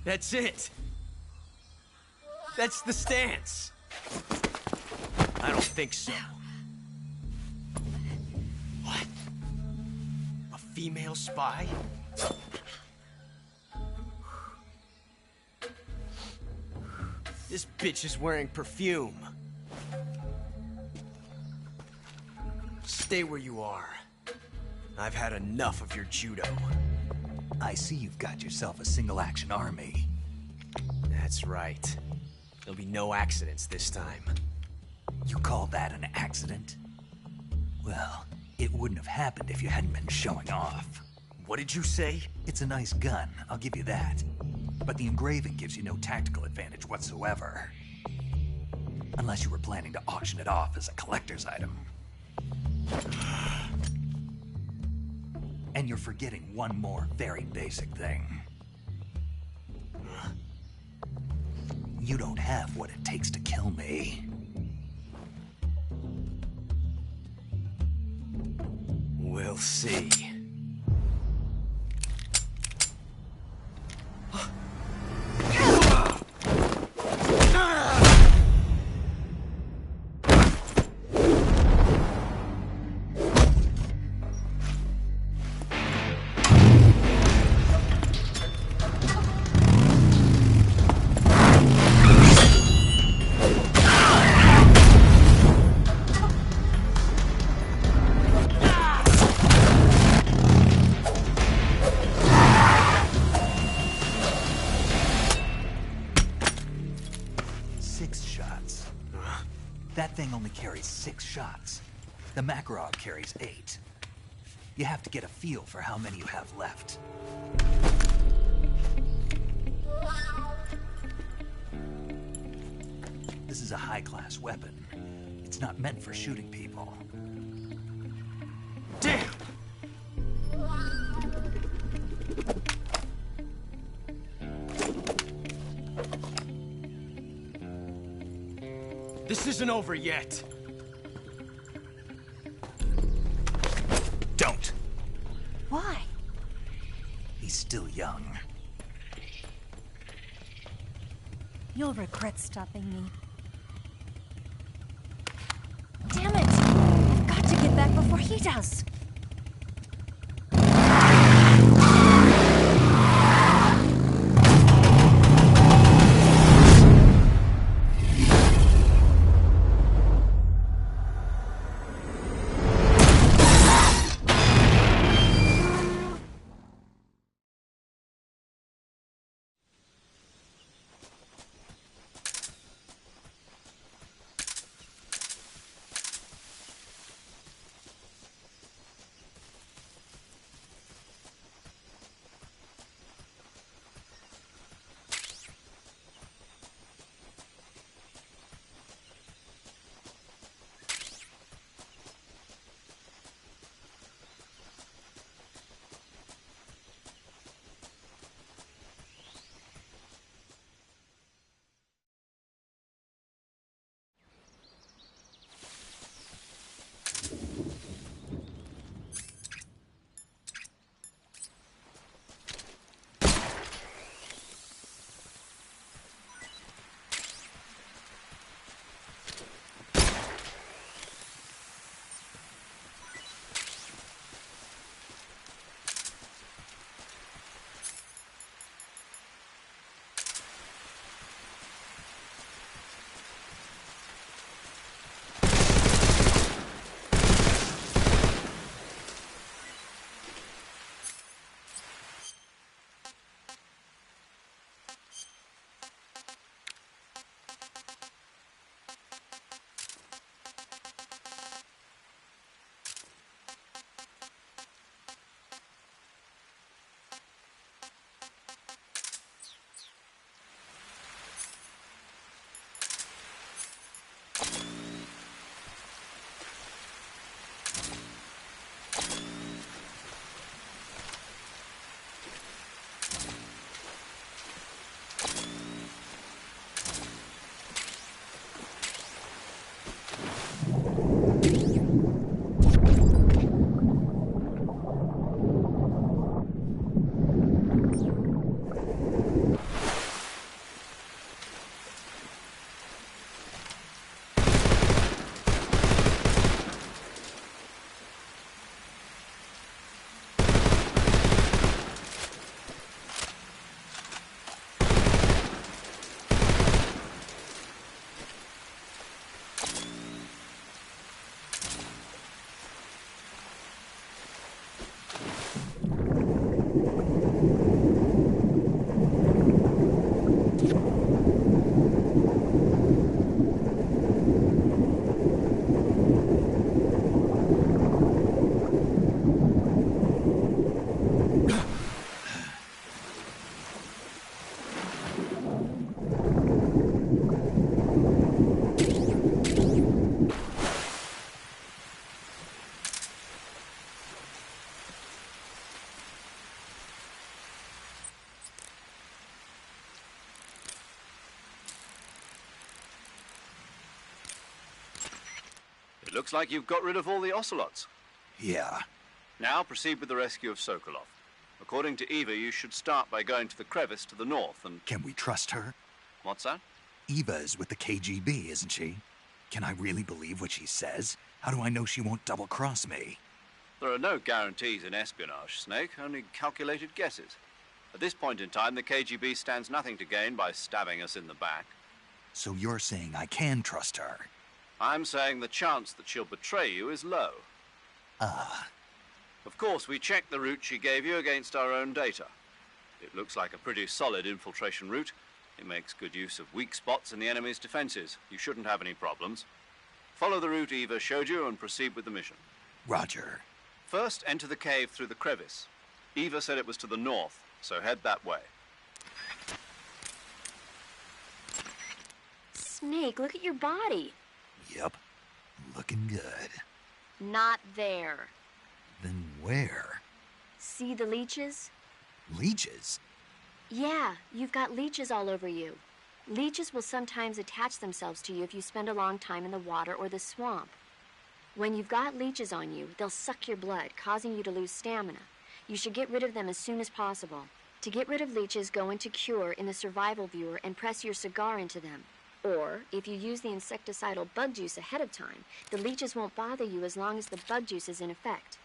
That's it. That's the stance. I don't think so. What? A female spy? This bitch is wearing perfume. Stay where you are. I've had enough of your judo. I see you've got yourself a single-action army. That's right. There'll be no accidents this time. You call that an accident? Well, it wouldn't have happened if you hadn't been showing off. What did you say? It's a nice gun, I'll give you that. But the engraving gives you no tactical advantage whatsoever. Unless you were planning to auction it off as a collector's item. And you're forgetting one more very basic thing. You don't have what it takes to kill me. We'll see. That thing only carries 6 shots. The Makarov carries 8. You have to get a feel for how many you have left. This is a high-class weapon. It's not meant for shooting people. Damn! This isn't over yet. Don't. Why? He's still young. You'll regret stopping me. Damn it! I've got to get back before he does. looks like you've got rid of all the ocelots. Yeah. Now proceed with the rescue of Sokolov. According to Eva, you should start by going to the crevice to the north and... Can we trust her? What's that? Eva is with the KGB, isn't she? Can I really believe what she says? How do I know she won't double-cross me? There are no guarantees in espionage, Snake, only calculated guesses. At this point in time, the KGB stands nothing to gain by stabbing us in the back. So you're saying I can trust her? I'm saying the chance that she'll betray you is low. Ah. Of course, we checked the route she gave you against our own data. It looks like a pretty solid infiltration route. It makes good use of weak spots in the enemy's defenses. You shouldn't have any problems. Follow the route Eva showed you and proceed with the mission. Roger. First, enter the cave through the crevice. Eva said it was to the north, so head that way. Snake, look at your body. Yep. Looking good. Not there. Then where? See the leeches? Leeches? Yeah, you've got leeches all over you. Leeches will sometimes attach themselves to you if you spend a long time in the water or the swamp. When you've got leeches on you, they'll suck your blood, causing you to lose stamina. You should get rid of them as soon as possible. To get rid of leeches, go into Cure in the survival viewer and press your cigar into them. Or, if you use the insecticidal bug juice ahead of time, the leeches won't bother you as long as the bug juice is in effect.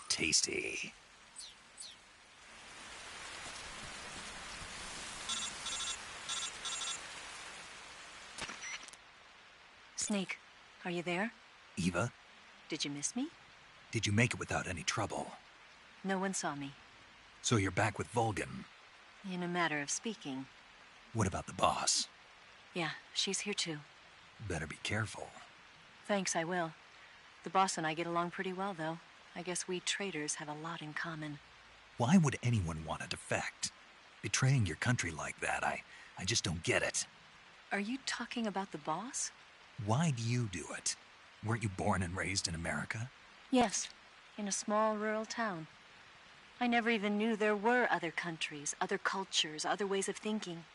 Tasty. Snake, are you there? Eva? Did you miss me? Did you make it without any trouble? No one saw me. So you're back with Vulcan? In a matter of speaking. What about the boss? Yeah, she's here too. Better be careful. Thanks, I will. The boss and I get along pretty well, though. I guess we traitors have a lot in common. Why would anyone want to defect? Betraying your country like that, I just don't get it. Are you talking about the boss? Why do you do it? Weren't you born and raised in America? Yes, in a small rural town. I never even knew there were other countries, other cultures, other ways of thinking.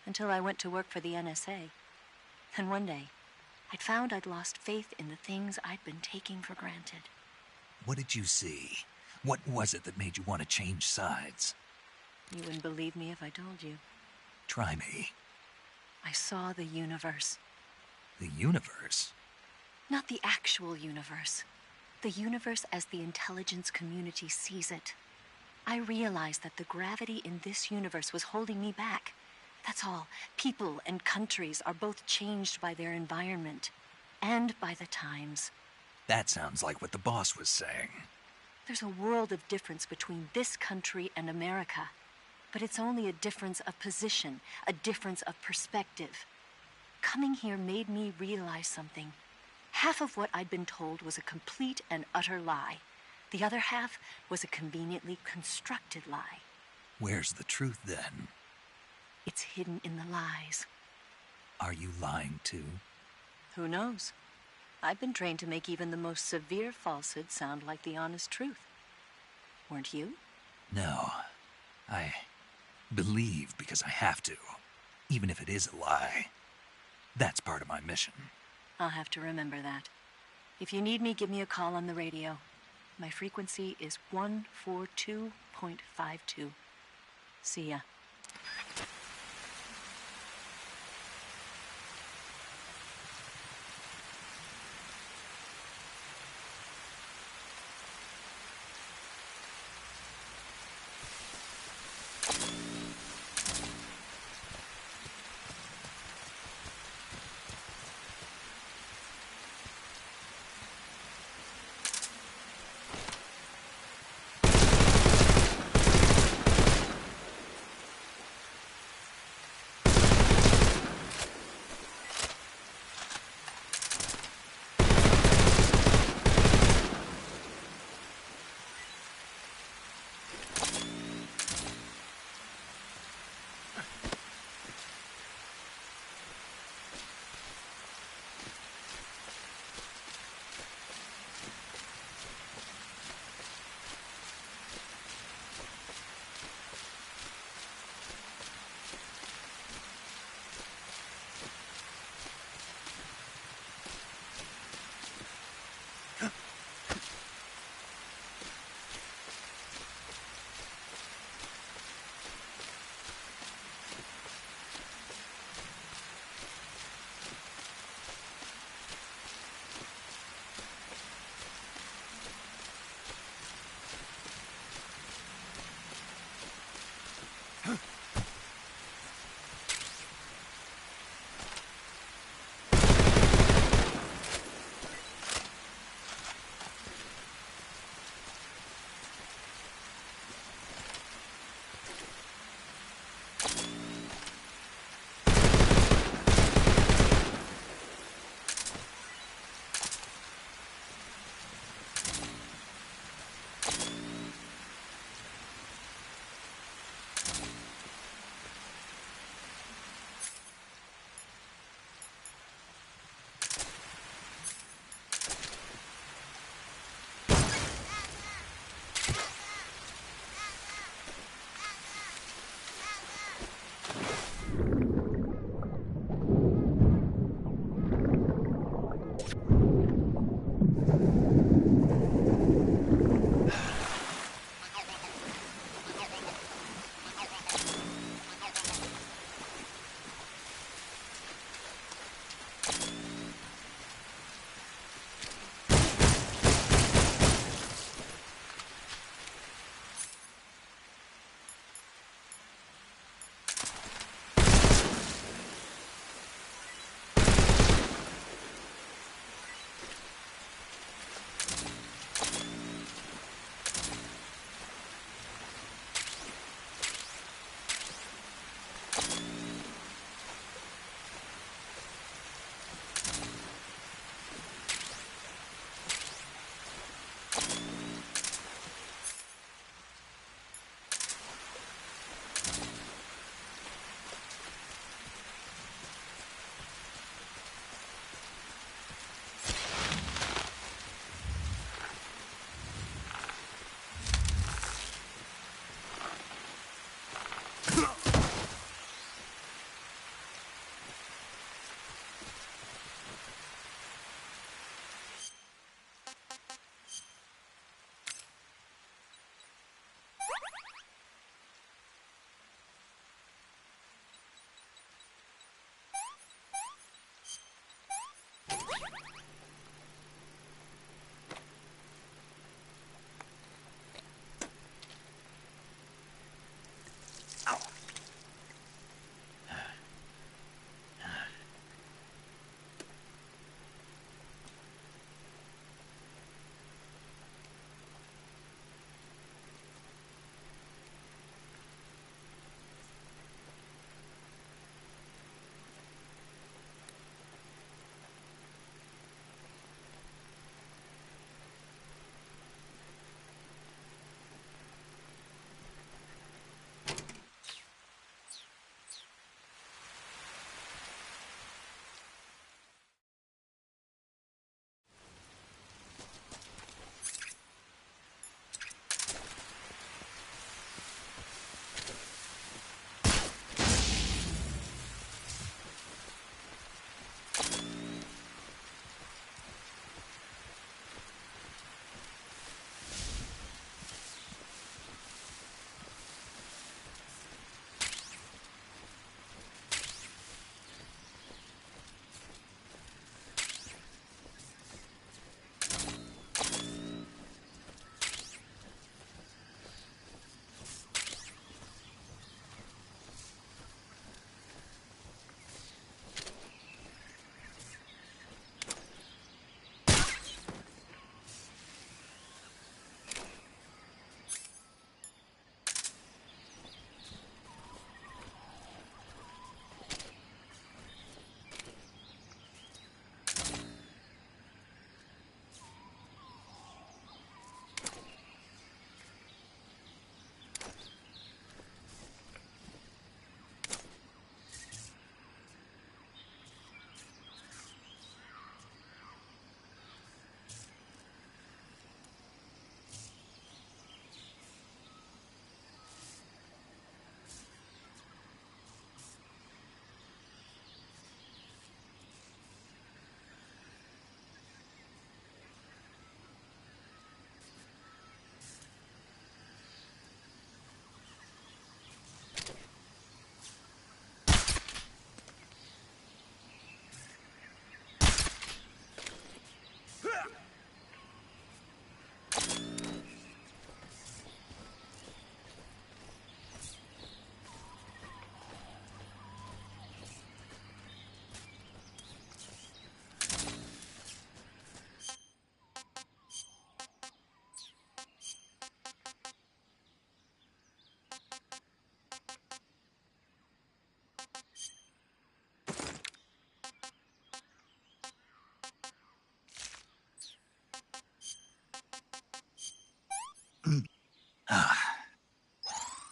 Until I went to work for the NSA. And one day, I'd found I'd lost faith in the things I'd been taking for granted. What did you see? What was it that made you want to change sides? You wouldn't believe me if I told you. Try me. I saw the universe. The universe? Not the actual universe. The universe as the intelligence community sees it. I realized that the gravity in this universe was holding me back. That's all. People and countries are both changed by their environment and by the times. That sounds like what the boss was saying. There's a world of difference between this country and America. But it's only a difference of position, a difference of perspective. Coming here made me realize something. Half of what I'd been told was a complete and utter lie. The other half was a conveniently constructed lie. Where's the truth, then? It's hidden in the lies. Are you lying, too? Who knows? I've been trained to make even the most severe falsehood sound like the honest truth. Weren't you? No. I believe because I have to, even if it is a lie. That's part of my mission. I'll have to remember that. If you need me, give me a call on the radio. My frequency is 142.52. See ya.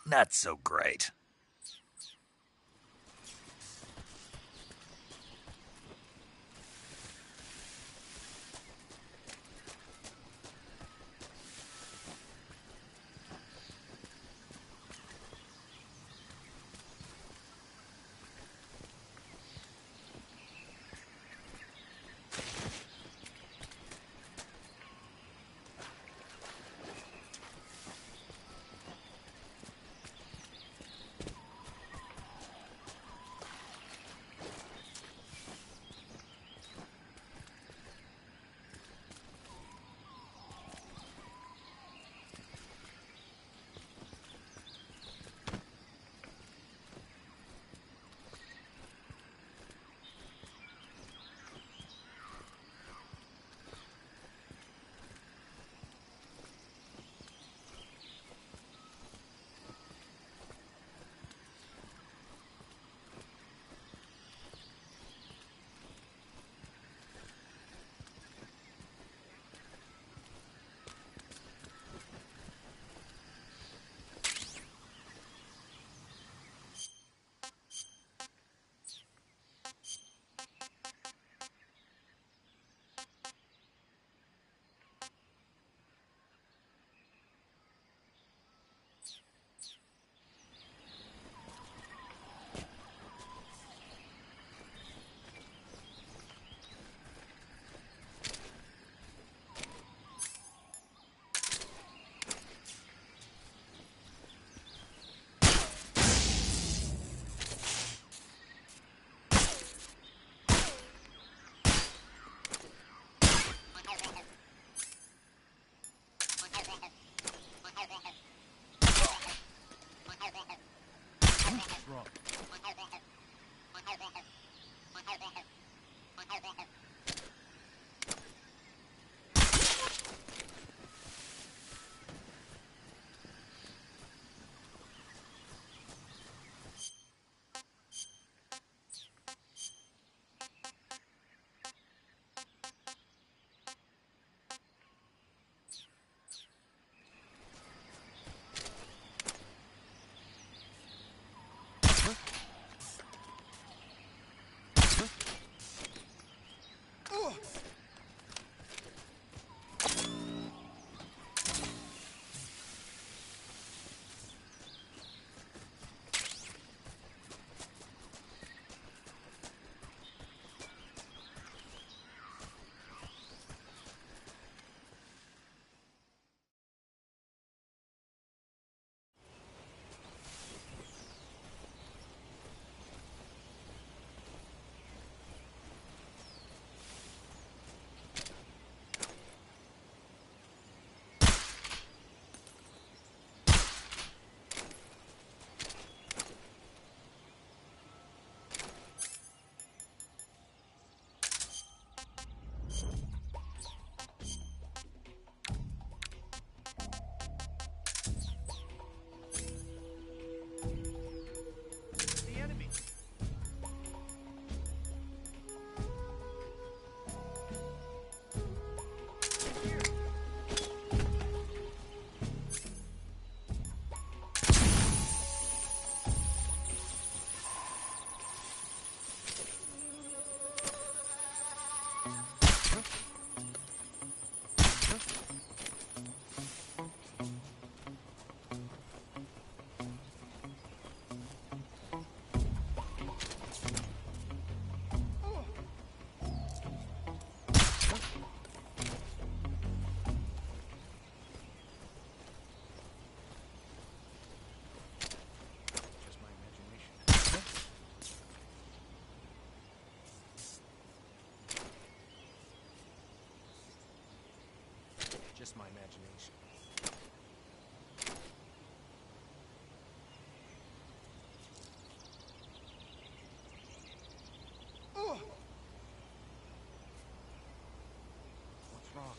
Not so great. Just my imagination. What's wrong?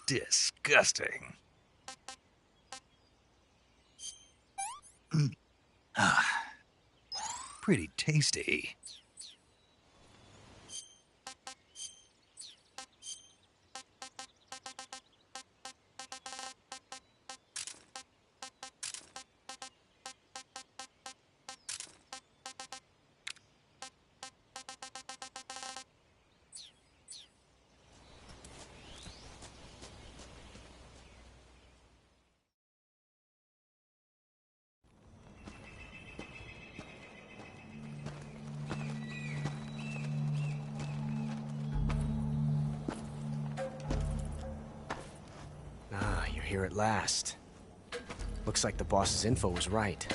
Disgusting. Pretty tasty. Here at last. Looks like the boss's info was right.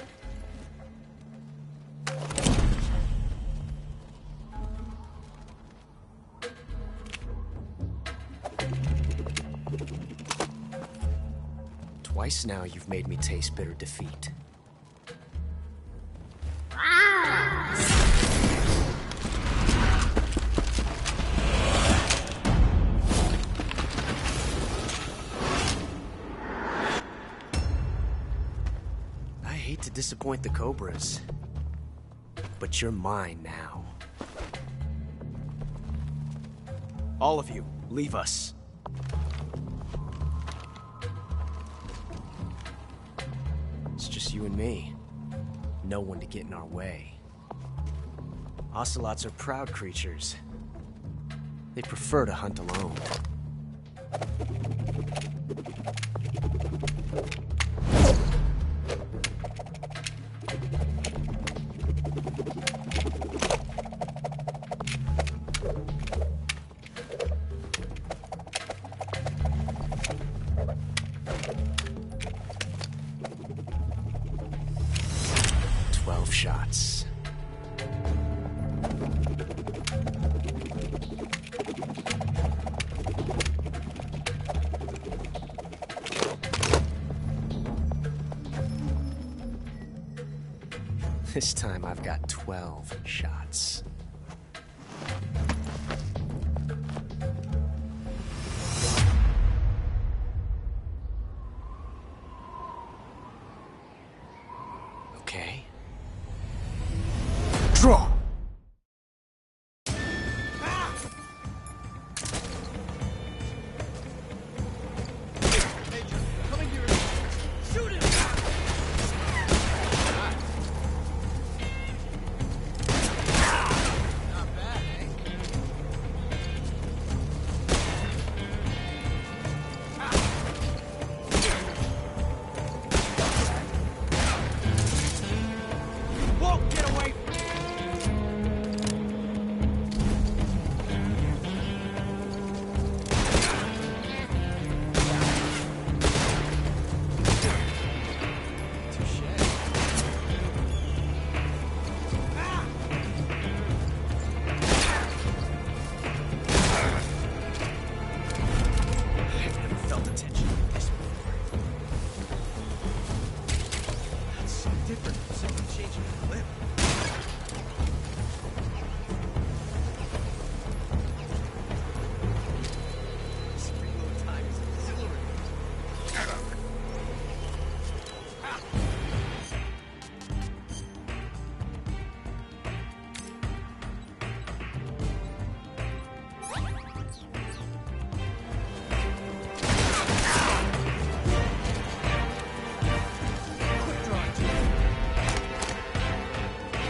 Twice now you've made me taste bitter defeat. To disappoint the Cobras, but you're mine now. All of you, leave us. It's just you and me. No one to get in our way. Ocelots are proud creatures. They prefer to hunt alone. Shots. This time I've got 12 shots. Okay. Draw!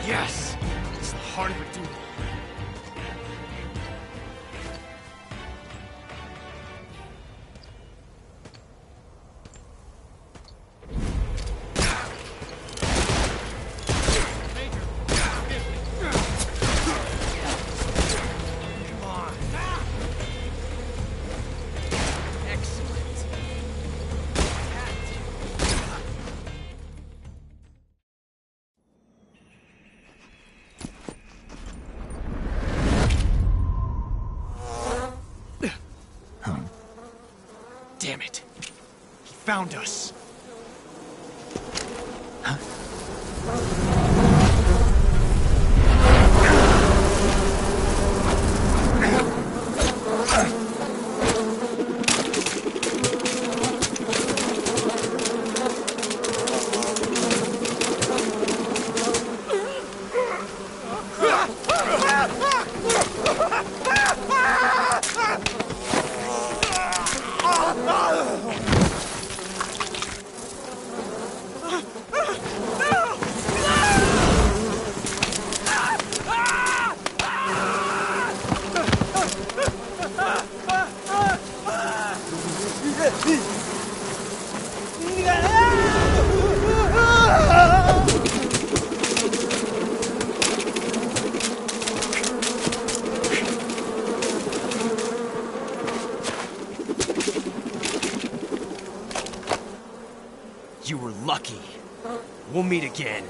Yes! It's the heart of a duel. Damn it. He found us. Huh? lucky. We'll meet again.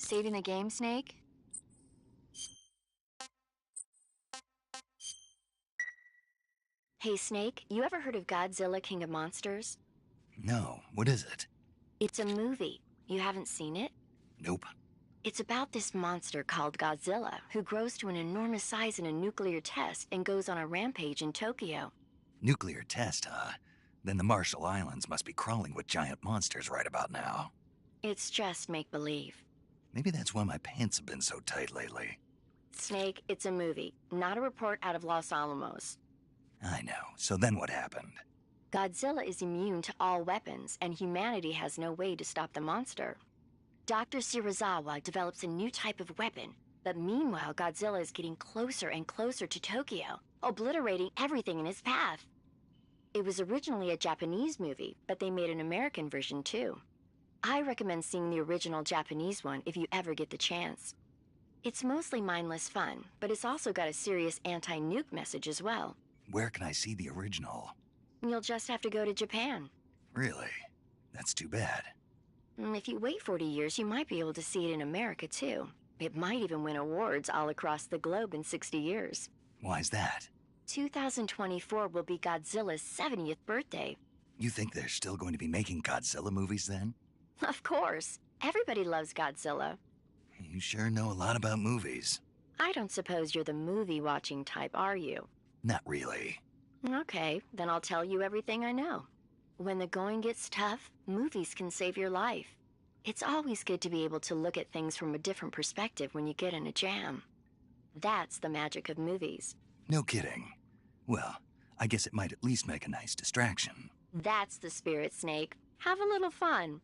Saving the game, Snake? Hey, Snake, you ever heard of Godzilla, King of Monsters? No, what is it? It's a movie. You haven't seen it? Nope. It's about this monster called Godzilla, who grows to an enormous size in a nuclear test and goes on a rampage in Tokyo. Nuclear test, huh? Then the Marshall Islands must be crawling with giant monsters right about now. It's just make-believe. Maybe that's why my pants have been so tight lately. Snake, it's a movie, not a report out of Los Alamos. I know. So then what happened? Godzilla is immune to all weapons, and humanity has no way to stop the monster. Dr. Shirazawa develops a new type of weapon, but meanwhile Godzilla is getting closer and closer to Tokyo, obliterating everything in his path. It was originally a Japanese movie, but they made an American version too. I recommend seeing the original Japanese one if you ever get the chance. It's mostly mindless fun, but it's also got a serious anti-nuke message as well. Where can I see the original? You'll just have to go to Japan. Really? That's too bad. If you wait 40 years, you might be able to see it in America too. It might even win awards all across the globe in 60 years. Why's that? 2024 will be Godzilla's 70th birthday. You think they're still going to be making Godzilla movies then? Of course. Everybody loves Godzilla. You sure know a lot about movies. I don't suppose you're the movie-watching type, are you? Not really. Okay, then I'll tell you everything I know. When the going gets tough, movies can save your life. It's always good to be able to look at things from a different perspective when you get in a jam. That's the magic of movies. No kidding. Well, I guess it might at least make a nice distraction. That's the spirit, Snake. Have a little fun.